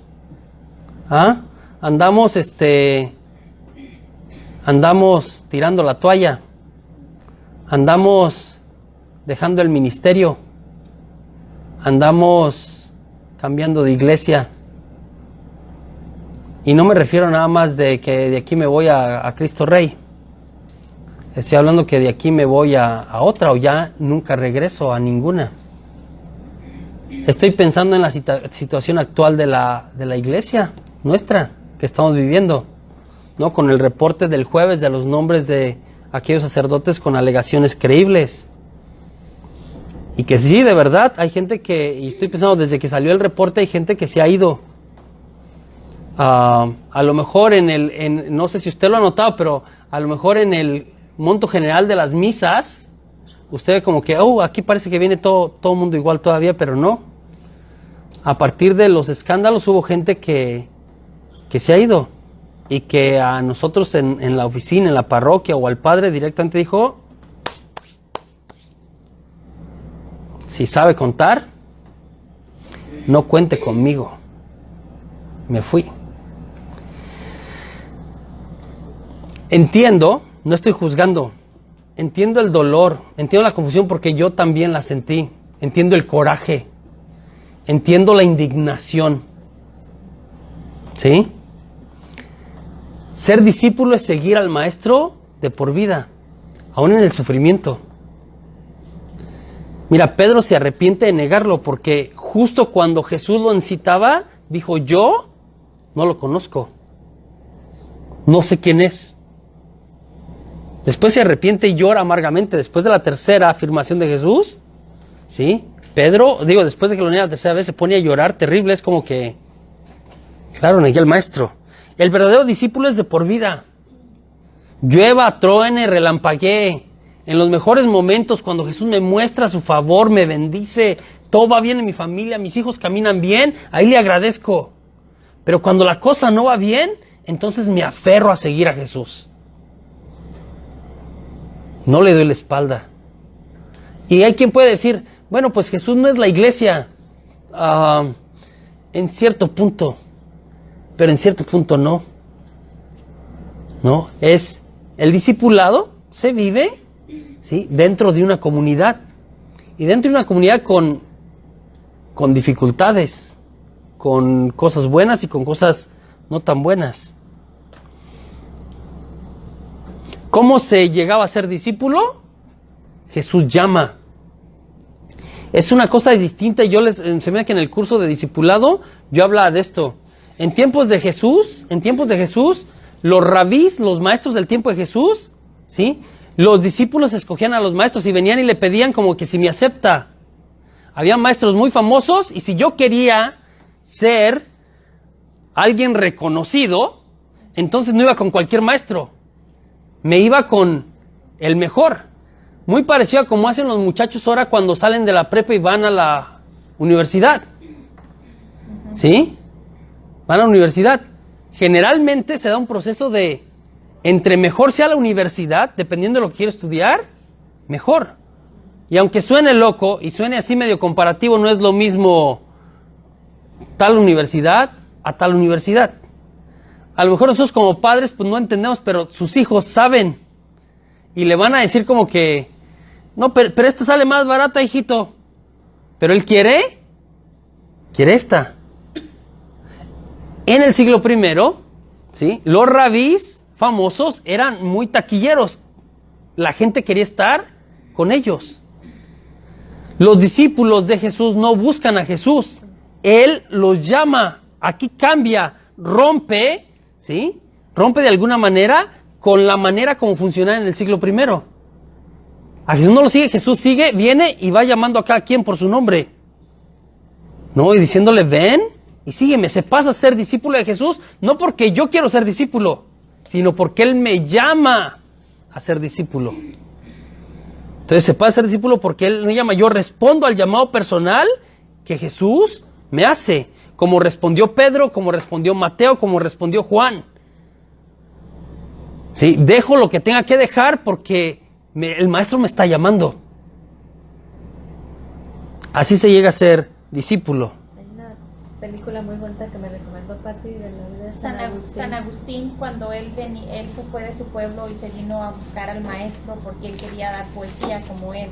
Andamos tirando la toalla. Andamos dejando el ministerio. Andamos cambiando de iglesia. Y no me refiero nada más de que de aquí me voy a Cristo Rey. Estoy hablando que de aquí me voy a otra o ya nunca regreso a ninguna. Estoy pensando en la situación actual de la iglesia nuestra que estamos viviendo, ¿no? Con el reporte del jueves de los nombres de aquellos sacerdotes con alegaciones creíbles. Y que sí, de verdad, hay gente y estoy pensando desde que salió el reporte, hay gente que se ha ido. A lo mejor no sé si usted lo ha notado, pero a lo mejor en el monto general de las misas, usted ve como que, aquí parece que viene todo el mundo igual todavía, pero no. A partir de los escándalos hubo gente que se ha ido y que a nosotros en la oficina, en la parroquia o al padre directamente dijo, si sabe contar, no cuente conmigo. Me fui. Entiendo, no estoy juzgando, entiendo el dolor, entiendo la confusión porque yo también la sentí, entiendo el coraje, entiendo la indignación, ¿sí? Ser discípulo es seguir al maestro de por vida, aún en el sufrimiento. Mira, Pedro se arrepiente de negarlo porque justo cuando Jesús lo incitaba, dijo, yo no lo conozco, no sé quién es. Después se arrepiente y llora amargamente después de la tercera afirmación de Jesús, ¿sí? Pedro, después de que lo niega la tercera vez, se pone a llorar terrible, es como que, claro, negué al maestro. El verdadero discípulo es de por vida. Llueva, truene, relampaguee. En los mejores momentos, cuando Jesús me muestra su favor, me bendice, todo va bien en mi familia, mis hijos caminan bien, ahí le agradezco. Pero cuando la cosa no va bien, entonces me aferro a seguir a Jesús. No le doy la espalda. Y hay quien puede decir, bueno, pues Jesús no es la iglesia. En cierto punto, pero en cierto punto no. No, es el discipulado se vive, ¿sí?, dentro de una comunidad. Y dentro de una comunidad con dificultades, con cosas buenas y con cosas no tan buenas. ¿Cómo se llegaba a ser discípulo? Jesús llama. Es una cosa distinta. Yo les enseñé que en el curso de discipulado yo hablaba de esto. En tiempos de Jesús, los rabís, los maestros del tiempo de Jesús, ¿sí?, los discípulos escogían a los maestros y venían y le pedían como que si me acepta. Había maestros muy famosos y si yo quería ser alguien reconocido, entonces no iba con cualquier maestro. Me iba con el mejor. Muy parecido a como hacen los muchachos ahora cuando salen de la prepa y van a la universidad. ¿Sí? Van a la universidad. Generalmente se da un proceso de, entre mejor sea la universidad, dependiendo de lo que quiero estudiar, mejor. Y aunque suene loco y suene así medio comparativo, no es lo mismo tal universidad a tal universidad. A lo mejor nosotros como padres pues no entendemos, pero sus hijos saben. Y le van a decir como que, no, pero esta sale más barata, hijito. Pero él quiere esta. En el siglo I, ¿sí?, los rabís famosos eran muy taquilleros. La gente quería estar con ellos. Los discípulos de Jesús no buscan a Jesús. Él los llama. Aquí cambia, rompe, ¿sí?, rompe de alguna manera con la manera como funcionaba en el siglo I. A Jesús no lo sigue, Jesús sigue, viene y va llamando a cada quien por su nombre. No, y diciéndole, ven y sígueme. Se pasa a ser discípulo de Jesús, no porque yo quiero ser discípulo, sino porque Él me llama a ser discípulo. Entonces se pasa a ser discípulo porque Él me llama. Yo respondo al llamado personal que Jesús me hace, como respondió Pedro, como respondió Mateo, como respondió Juan. Sí, dejo lo que tenga que dejar porque el maestro me está llamando. Así se llega a ser discípulo. Hay una película muy bonita que me recomendó Pati de la vida de San Agustín, cuando él se fue de su pueblo y se vino a buscar al maestro porque él quería dar poesía como él,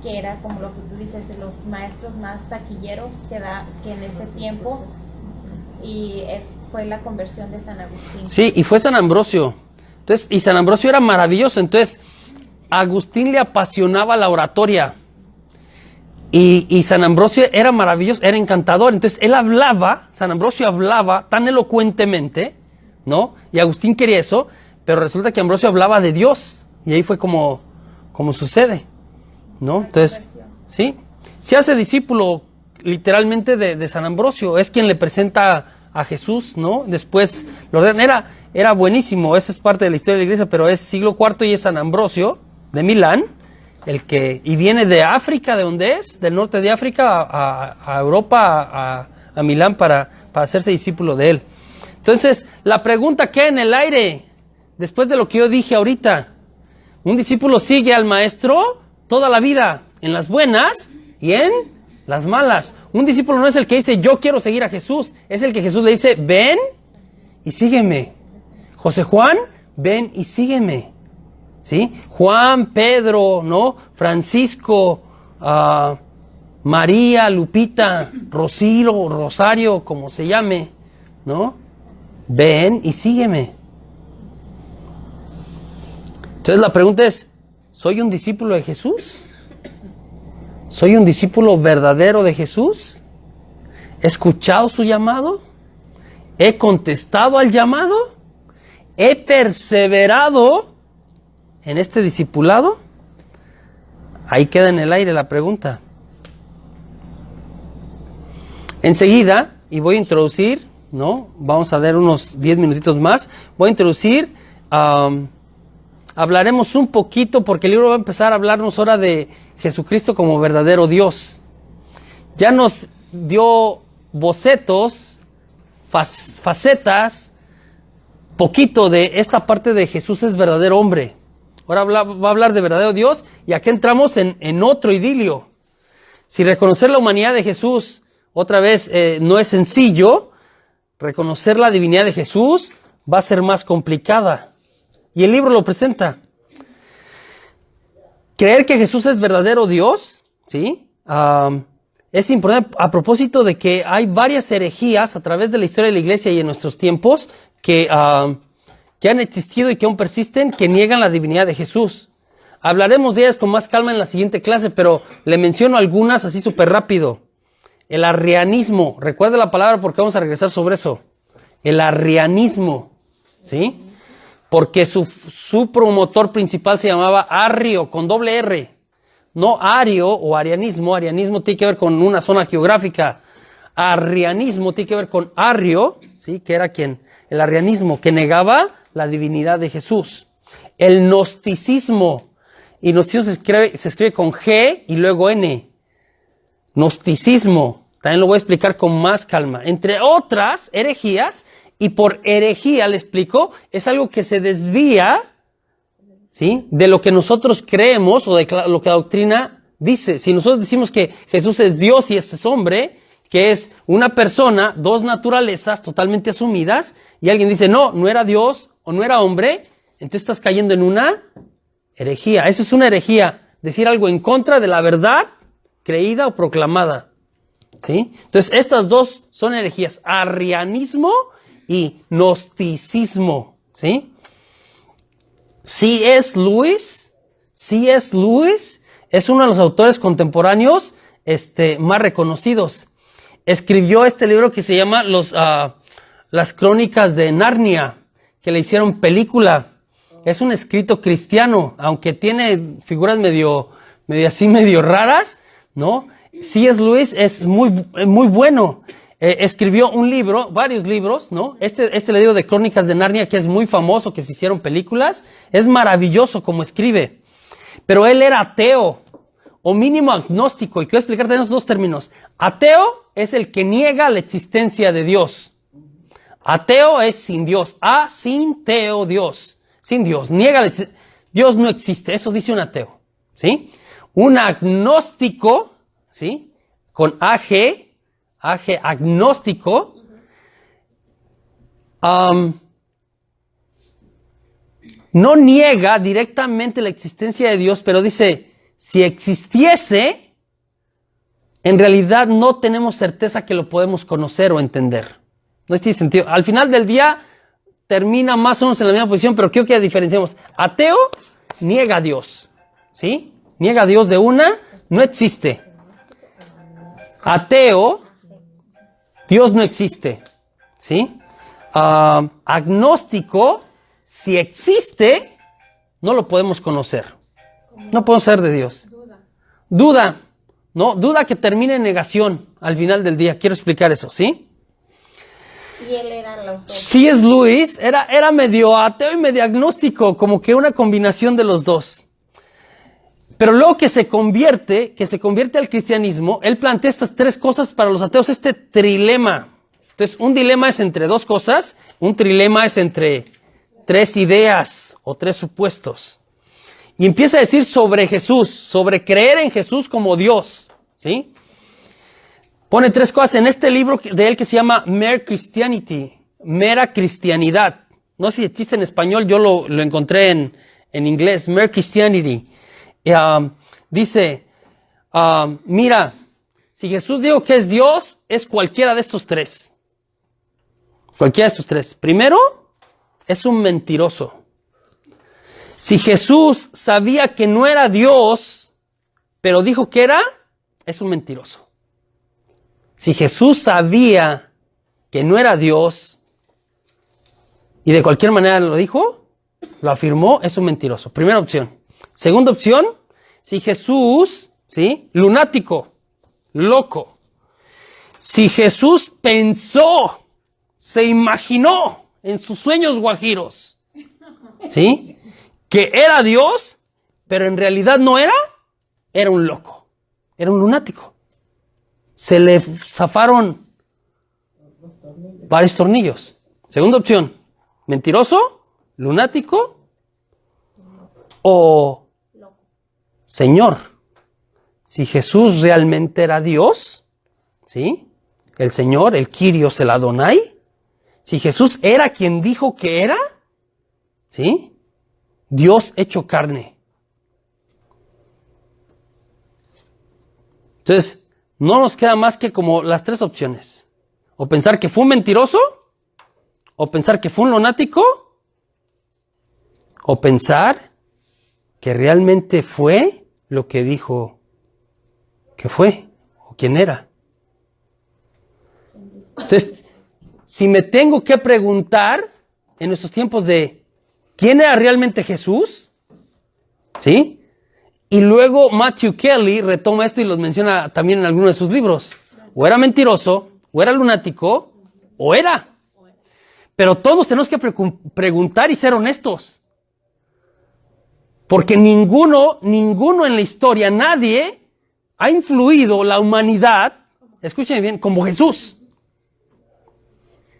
que era como lo que tú dices, de los maestros más taquilleros que en ese tiempo, y fue la conversión de San Agustín. Sí, y fue San Ambrosio. Entonces, y San Ambrosio era maravilloso. Entonces, a Agustín le apasionaba la oratoria. Y San Ambrosio era maravilloso, era encantador. Entonces, San Ambrosio hablaba tan elocuentemente, ¿no? Y Agustín quería eso, pero resulta que Ambrosio hablaba de Dios. Y ahí fue como sucede, ¿no? Entonces, sí, se hace discípulo literalmente de San Ambrosio. Es quien le presenta a Jesús, ¿no? Después lo ordena. Era buenísimo, esa es parte de la historia de la iglesia, pero es siglo IV y es San Ambrosio de Milán, y viene de África, ¿de dónde es? Del norte de África a Europa, a Milán para hacerse discípulo de él. Entonces, la pregunta queda en el aire, después de lo que yo dije ahorita. Un discípulo sigue al maestro toda la vida, en las buenas y en Las malas. Un discípulo no es el que dice, yo quiero seguir a Jesús. Es el que Jesús le dice, ven y sígueme. José Juan, ven y sígueme. ¿Sí? Juan, Pedro, ¿no? Francisco, María, Lupita, Rocío, Rosario, como se llame, ¿no? Ven y sígueme. Entonces la pregunta es, ¿soy un discípulo de Jesús? ¿Soy un discípulo verdadero de Jesús? ¿He escuchado su llamado? ¿He contestado al llamado? ¿He perseverado en este discipulado? Ahí queda en el aire la pregunta. Enseguida, y voy a introducir, ¿no? Vamos a dar unos 10 minutitos más. Voy a introducir, hablaremos un poquito, porque el libro va a empezar a hablarnos ahora de Jesucristo como verdadero Dios. Ya nos dio bocetos, facetas, poquito de esta parte de Jesús es verdadero hombre. Ahora va a hablar de verdadero Dios, y aquí entramos en otro idilio. Si reconocer la humanidad de Jesús, otra vez, no es sencillo, reconocer la divinidad de Jesús va a ser más complicada. Y el libro lo presenta. Creer que Jesús es verdadero Dios, ¿sí? Es importante a propósito de que hay varias herejías a través de la historia de la iglesia y en nuestros tiempos que han existido y que aún persisten, que niegan la divinidad de Jesús. Hablaremos de ellas con más calma en la siguiente clase, pero le menciono algunas así súper rápido. El arrianismo, recuerde la palabra porque vamos a regresar sobre eso. El arrianismo, ¿sí? Porque su promotor principal se llamaba Arrio, con doble R. No ario o arianismo. Arianismo tiene que ver con una zona geográfica. Arrianismo tiene que ver con Arrio, ¿sí? Que era el arrianismo, que negaba la divinidad de Jesús. El gnosticismo. Y gnosticismo se escribe con G y luego N. Gnosticismo. También lo voy a explicar con más calma. Entre otras herejías, y por herejía, le explico, es algo que se desvía, ¿sí?, de lo que nosotros creemos o de lo que la doctrina dice. Si nosotros decimos que Jesús es Dios y es hombre, que es una persona, dos naturalezas totalmente asumidas, y alguien dice, no era Dios o no era hombre, entonces estás cayendo en una herejía. Eso es una herejía, decir algo en contra de la verdad creída o proclamada. ¿Sí? Entonces, estas dos son herejías, arrianismo y gnosticismo, ¿sí? C.S. Lewis es uno de los autores contemporáneos más reconocidos. Escribió este libro que se llama Las Crónicas de Narnia, que le hicieron película. Es un escrito cristiano, aunque tiene figuras medio raras, ¿no? C.S. Lewis es muy bueno. Escribió un libro, varios libros, ¿no? Este libro de Crónicas de Narnia, que es muy famoso, que se hicieron películas, es maravilloso como escribe. Pero él era ateo, o mínimo agnóstico, y quiero explicarte esos dos términos. Ateo es el que niega la existencia de Dios. Ateo es sin Dios. Sin teo, Dios. Sin Dios. Niega la existencia. Dios no existe. Eso dice un ateo. ¿Sí? Un agnóstico, ¿sí? Con AG, agnóstico, no niega directamente la existencia de Dios, pero dice, si existiese, en realidad no tenemos certeza que lo podemos conocer o entender. No tiene sentido. Al final del día termina más o menos en la misma posición, pero quiero que diferenciemos. Ateo niega a Dios, ¿sí? Niega a Dios de una, no existe. Ateo, Dios no existe, ¿sí? Agnóstico, si existe, no lo podemos conocer. No podemos ser de Dios. Duda, ¿no? Duda que termina en negación al final del día. Quiero explicar eso, ¿sí? Y él era los dos. C.S. Lewis era medio ateo y medio agnóstico, como que una combinación de los dos. Pero luego que se convierte al cristianismo, él plantea estas tres cosas para los ateos, este trilema. Entonces, un dilema es entre dos cosas, un trilema es entre tres ideas o tres supuestos. Y empieza a decir sobre Jesús, sobre creer en Jesús como Dios, ¿sí? Pone 3 cosas en este libro de él que se llama Mere Christianity, mera cristianidad. No sé si existe en español, yo lo encontré en inglés, Mere Christianity. Dice, mira, si Jesús dijo que es Dios, es cualquiera de estos 3. Cualquiera de estos 3. Primero, es un mentiroso. Si Jesús sabía que no era Dios, pero dijo que era, es un mentiroso. Si Jesús sabía que no era Dios y de cualquier manera lo dijo, lo afirmó, es un mentiroso. Primera opción. Segunda opción, si Jesús, ¿sí? Lunático, loco. Si Jesús pensó, se imaginó en sus sueños guajiros, ¿sí? Que era Dios, pero en realidad no era, era un loco, era un lunático. Se le zafaron varios tornillos. Segunda opción, mentiroso, lunático o Señor. Si Jesús realmente era Dios, ¿sí? El Señor, el Kyrios, el Adonai. Si Jesús era quien dijo que era, ¿sí? Dios hecho carne. Entonces, no nos queda más que como las 3 opciones. O pensar que fue un mentiroso, o pensar que fue un lunático, o pensar que realmente fue lo que dijo que fue, o quién era. Entonces, si me tengo que preguntar en nuestros tiempos de ¿quién era realmente Jesús? ¿Sí? Y luego Matthew Kelly retoma esto y los menciona también en algunos de sus libros. O era mentiroso, o era lunático, o era. Pero todos tenemos que preguntar y ser honestos. Porque ninguno en la historia, nadie ha influido la humanidad, escuchen bien, como Jesús.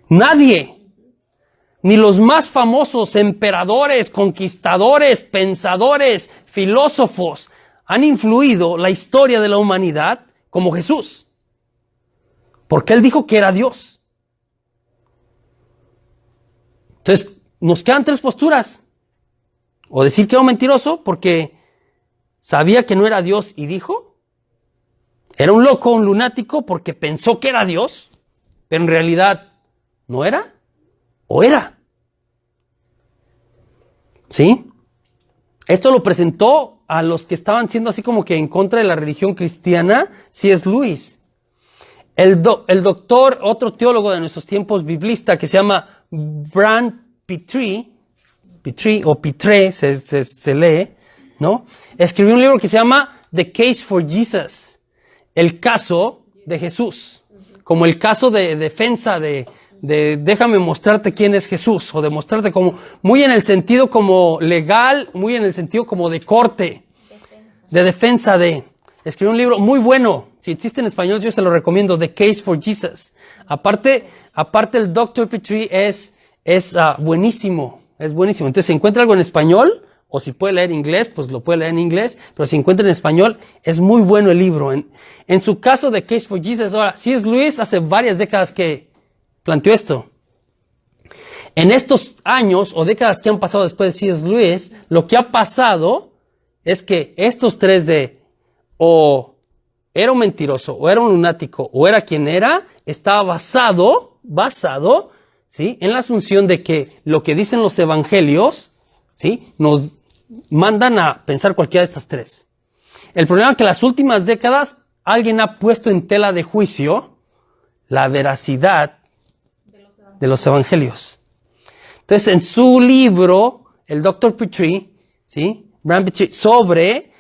Nadie. Ni los más famosos emperadores, conquistadores, pensadores, filósofos han influido la historia de la humanidad como Jesús. Porque Él dijo que era Dios. Entonces, nos quedan 3 posturas. O decir que era un mentiroso porque sabía que no era Dios y dijo. Era un loco, un lunático porque pensó que era Dios, pero en realidad no era. ¿O era? ¿Sí? Esto lo presentó a los que estaban siendo así como que en contra de la religión cristiana, C.S. Lewis. El doctor, otro teólogo de nuestros tiempos biblista que se llama Brand Pitre, o Pitre se lee, ¿no? Escribió un libro que se llama The Case for Jesus, el caso de Jesús, como el caso de defensa de déjame mostrarte quién es Jesús, o demostrarte como, muy en el sentido como legal, muy en el sentido como de corte, de defensa de. Escribió un libro muy bueno, si existe en español yo se lo recomiendo, The Case for Jesus. Aparte el Dr. Petrie es buenísimo, es buenísimo. Entonces si encuentra algo en español, o si puede leer inglés, pues lo puede leer en inglés, pero si encuentra en español, es muy bueno el libro. En su caso de Case for Jesus, ahora, C.S. Lewis hace varias décadas que planteó esto. En estos años o décadas que han pasado después de C.S. Lewis, lo que ha pasado es que estos 3 de o era un mentiroso, o era un lunático, o era quien era, estaba basado, ¿sí? En la asunción de que lo que dicen los evangelios, ¿sí? Nos mandan a pensar cualquiera de estas 3. El problema es que en las últimas décadas alguien ha puesto en tela de juicio la veracidad de los evangelios. Entonces, en su libro, el Dr. Petrie, ¿sí? Brand Petrie, sobre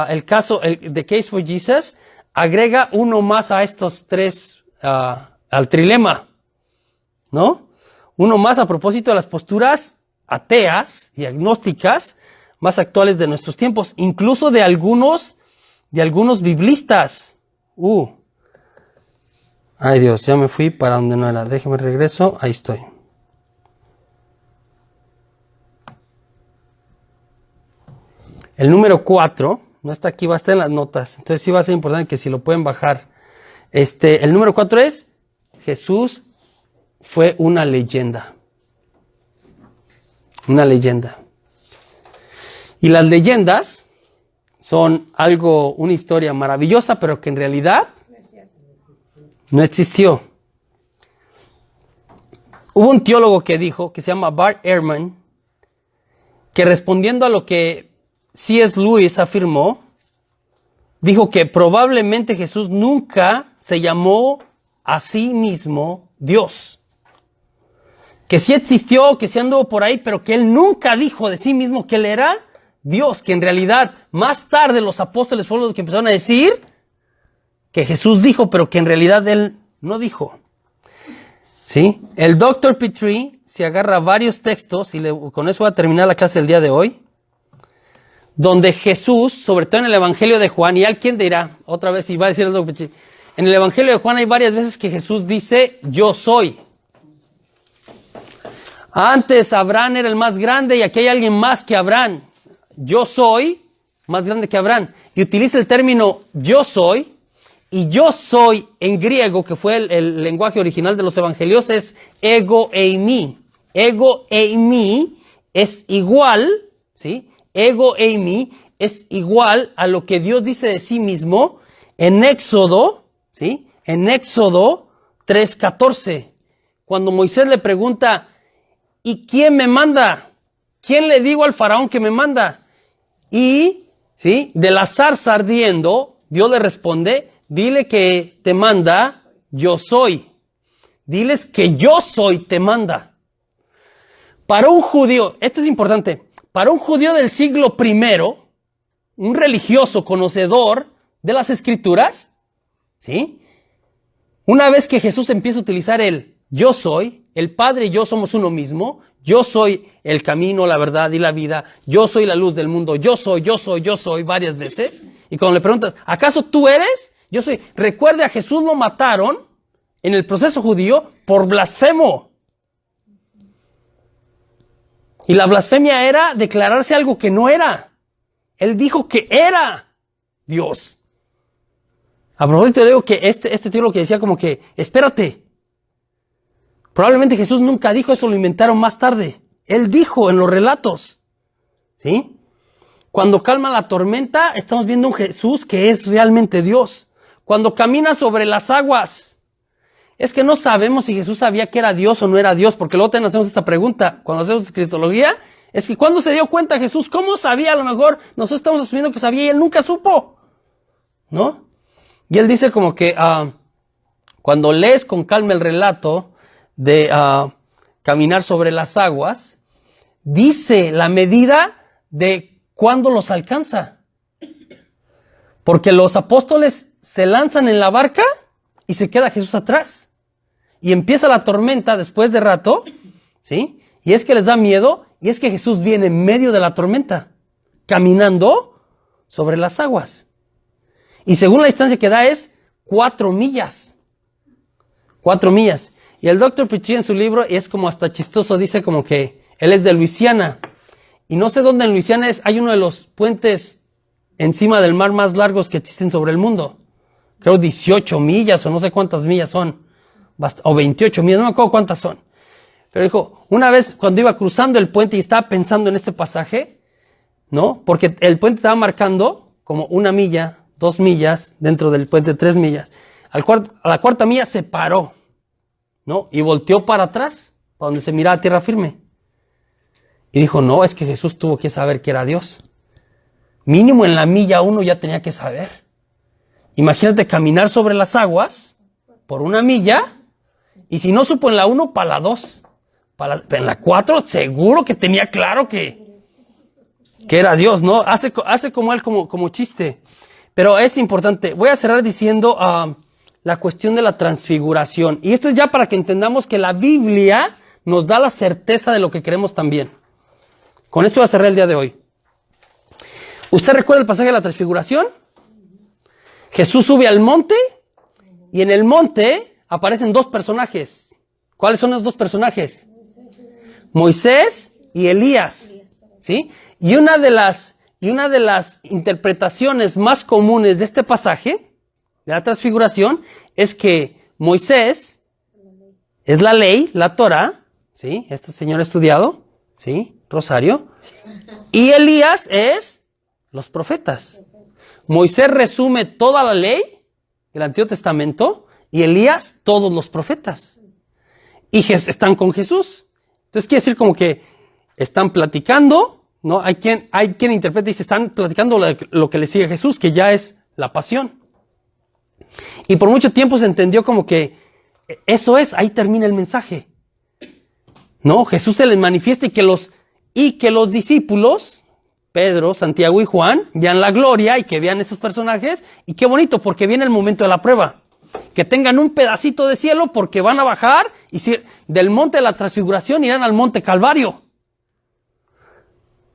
el caso, The Case for Jesus, agrega uno más a estos 3, al trilema, ¿no? Uno más a propósito de las posturas ateas y agnósticas más actuales de nuestros tiempos, incluso de algunos biblistas. Ay Dios, ya me fui para donde no era. Déjeme regreso, ahí estoy. El número 4, no está aquí, va a estar en las notas. Entonces sí va a ser importante que si lo pueden bajar. El número 4 es, Jesús fue una leyenda. Una leyenda. Y las leyendas son una historia maravillosa, pero que en realidad no existió. Hubo un teólogo que dijo, que se llama Bart Ehrman, que respondiendo a lo que C.S. Lewis afirmó, dijo que probablemente Jesús nunca se llamó a sí mismo Dios. Que sí existió, que sí anduvo por ahí, pero que él nunca dijo de sí mismo que él era Dios. Que en realidad, más tarde los apóstoles fueron los que empezaron a decir que Jesús dijo, pero que en realidad él no dijo. ¿Sí? El Dr. Petrie se agarra varios textos, y con eso voy a terminar la clase del día de hoy, donde Jesús, sobre todo en el Evangelio de Juan, y alguien dirá, otra vez, y va a decir el Dr. Petrie, en el Evangelio de Juan hay varias veces que Jesús dice, yo soy. Antes Abraham era el más grande y aquí hay alguien más que Abraham. Yo soy más grande que Abraham. Y utiliza el término yo soy. Y yo soy en griego, que fue el lenguaje original de los evangelios, es ego eimi. Ego eimi es igual, ¿sí? Ego eimi es igual a lo que Dios dice de sí mismo en Éxodo, ¿sí? En Éxodo 3:14. Cuando Moisés le pregunta, ¿y quién me manda? ¿Quién le digo al faraón que me manda? Y, ¿sí? De la zarza ardiendo, Dios le responde, dile que te manda, yo soy. Diles que yo soy, te manda. Para un judío, esto es importante, para un judío del siglo I, un religioso conocedor de las Escrituras, ¿sí? Una vez que Jesús empieza a utilizar el yo soy, el Padre y yo somos uno mismo, yo soy el camino, la verdad y la vida, yo soy la luz del mundo, yo soy, varias veces. Y cuando le preguntas, ¿acaso tú eres? Yo soy. Recuerde, a Jesús lo mataron en el proceso judío por blasfemo. Y la blasfemia era declararse algo que no era. Él dijo que era Dios. A propósito, digo que este tío lo que decía como que, espérate. Probablemente Jesús nunca dijo eso, lo inventaron más tarde. Él dijo en los relatos, ¿sí? Cuando calma la tormenta, estamos viendo un Jesús que es realmente Dios. Cuando camina sobre las aguas, es que no sabemos si Jesús sabía que era Dios o no era Dios, porque luego también hacemos esta pregunta, cuando hacemos cristología, es que ¿cuándo se dio cuenta Jesús? ¿Cómo sabía? A lo mejor nosotros estamos asumiendo que sabía y él nunca supo, ¿no? Y él dice como que cuando lees con calma el relato de caminar sobre las aguas, dice la medida de cuándo los alcanza. Porque los apóstoles se lanzan en la barca y se queda Jesús atrás. Y empieza la tormenta después de rato, ¿sí? Y es que les da miedo, y es que Jesús viene en medio de la tormenta, caminando sobre las aguas. Y según la distancia que da es 4 millas. 4 millas. Y el Dr. Petrie en su libro, y es como hasta chistoso, dice como que él es de Luisiana. Y no sé dónde en Luisiana hay uno de los puentes encima del mar más largos que existen sobre el mundo. Creo 18 millas o no sé cuántas millas son. O 28 millas, no me acuerdo cuántas son. Pero dijo, una vez cuando iba cruzando el puente y estaba pensando en este pasaje, ¿no? Porque el puente estaba marcando como 1 milla, 2 millas, dentro del puente 3 millas. A la cuarta milla se paró, ¿no? Y volteó para atrás, para donde se miraba tierra firme. Y dijo, no, es que Jesús tuvo que saber que era Dios. Mínimo en la milla 1 ya tenía que saber. Imagínate caminar sobre las aguas por 1 milla, y si no supo en la 1, para la 2. En la 4 seguro que tenía claro que era Dios, ¿no? Hace como él, como chiste. Pero es importante. Voy a cerrar diciendo la cuestión de la transfiguración. Y esto es ya para que entendamos que la Biblia nos da la certeza de lo que creemos también. Con esto voy a cerrar el día de hoy. ¿Usted recuerda el pasaje de la transfiguración? Jesús sube al monte y en el monte aparecen 2 personajes. ¿Cuáles son los 2 personajes? Moisés y Elías, ¿sí? Y una de las interpretaciones más comunes de este pasaje, de la transfiguración es que Moisés es la ley, la Torah, ¿sí? Este señor estudiado, ¿sí? Rosario. Y Elías es los profetas. Moisés resume toda la ley del Antiguo Testamento y Elías todos los profetas. Y están con Jesús. Entonces quiere decir como que están platicando, ¿no? Hay quien interpreta y dice, están platicando lo que le sigue a Jesús, que ya es la pasión. Y por mucho tiempo se entendió como que eso es, ahí termina el mensaje. No, Jesús se les manifiesta y que los discípulos, Pedro, Santiago y Juan, vean la gloria y que vean esos personajes. Y qué bonito, porque viene el momento de la prueba. Que tengan un pedacito de cielo porque van a bajar y del monte de la transfiguración irán al monte Calvario.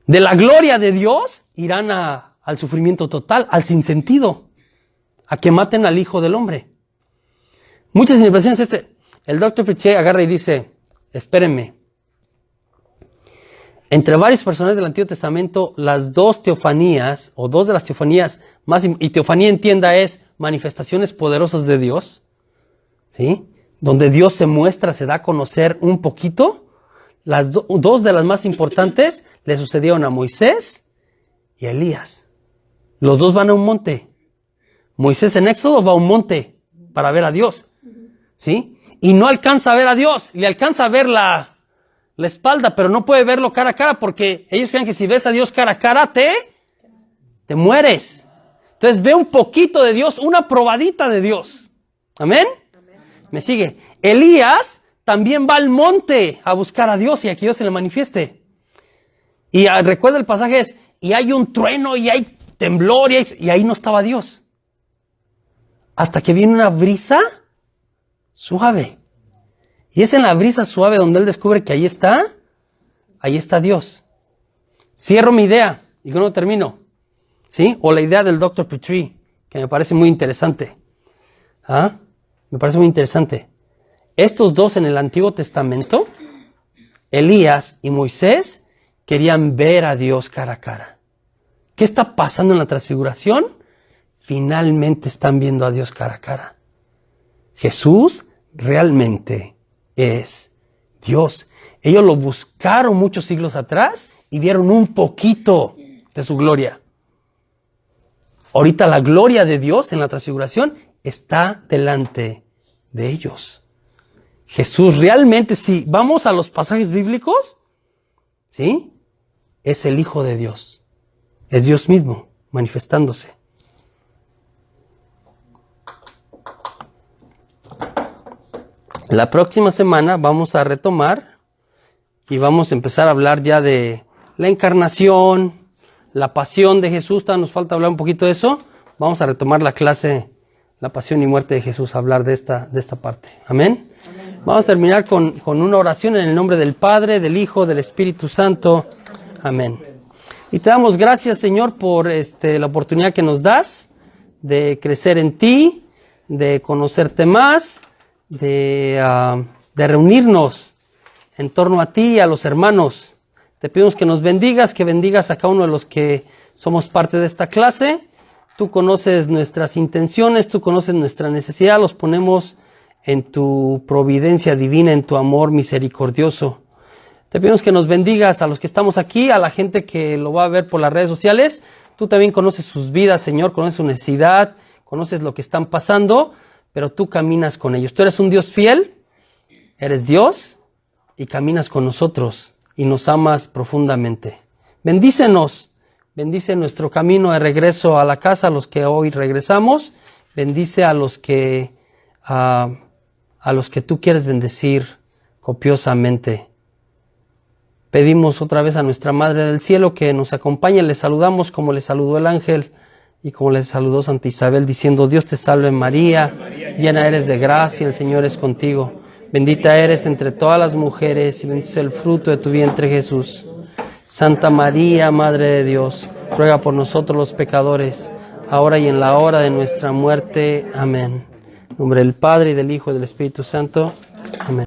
De la gloria de Dios irán al sufrimiento total, al sinsentido, a que maten al Hijo del Hombre. Muchas interpretaciones. El Dr. Piché agarra y dice, espérenme. Entre varios personajes del Antiguo Testamento, las dos teofanías, o dos de las teofanías más, y teofanía entienda es manifestaciones poderosas de Dios, ¿sí? Donde Dios se muestra, se da a conocer un poquito. Las dos de las más importantes le sucedieron a Moisés y a Elías. Los dos van a un monte. Moisés en Éxodo va a un monte para ver a Dios, ¿sí? Y no alcanza a ver a Dios, le alcanza a ver la espalda, pero no puede verlo cara a cara porque ellos creen que si ves a Dios cara a cara te mueres. Entonces ve un poquito de Dios, una probadita de Dios. ¿Amén? ¿Me sigue? Elías también va al monte a buscar a Dios y a que Dios se le manifieste. Y recuerda el pasaje y hay un trueno y hay temblor y ahí no estaba Dios. Hasta que viene una brisa suave. Y es en la brisa suave donde él descubre que ahí está Dios. Cierro mi idea y con eso termino. ¿Sí? O la idea del Dr. Petrie, que me parece muy interesante. Me parece muy interesante. Estos dos en el Antiguo Testamento, Elías y Moisés, querían ver a Dios cara a cara. ¿Qué está pasando en la transfiguración? Finalmente están viendo a Dios cara a cara. Jesús realmente es Dios. Ellos lo buscaron muchos siglos atrás y vieron un poquito de su gloria. Ahorita la gloria de Dios en la transfiguración está delante de ellos. Jesús realmente, si vamos a los pasajes bíblicos, ¿sí? Es el Hijo de Dios. Es Dios mismo manifestándose. La próxima semana vamos a retomar y vamos a empezar a hablar ya de la encarnación, la pasión de Jesús. Nos falta hablar un poquito de eso. Vamos a retomar la clase, la pasión y muerte de Jesús, hablar de esta parte. Amén. Amén. Vamos a terminar con una oración en el nombre del Padre, del Hijo, del Espíritu Santo. Amén. Y te damos gracias, Señor, por la oportunidad que nos das de crecer en ti, de conocerte más, de reunirnos en torno a ti y a los hermanos. Te pedimos que nos bendigas, que bendigas a cada uno de los que somos parte de esta clase. Tú conoces nuestras intenciones, tú conoces nuestra necesidad, los ponemos en tu providencia divina, en tu amor misericordioso. Te pedimos que nos bendigas a los que estamos aquí, a la gente que lo va a ver por las redes sociales. Tú también conoces sus vidas, Señor, conoces su necesidad, conoces lo que están pasando, pero tú caminas con ellos. Tú eres un Dios fiel, eres Dios y caminas con nosotros y nos amas profundamente. Bendícenos, bendice nuestro camino de regreso a la casa, a los que hoy regresamos. Bendice a los que tú quieres bendecir copiosamente. Pedimos otra vez a nuestra Madre del Cielo que nos acompañe. Le saludamos como le saludó el ángel y como le saludó Santa Isabel, diciendo: Dios te salve María, llena eres de gracia, el Señor es contigo. Bendita eres entre todas las mujeres y bendito es el fruto de tu vientre Jesús. Santa María, Madre de Dios, ruega por nosotros los pecadores, ahora y en la hora de nuestra muerte. Amén. En nombre del Padre, y del Hijo, y del Espíritu Santo. Amén.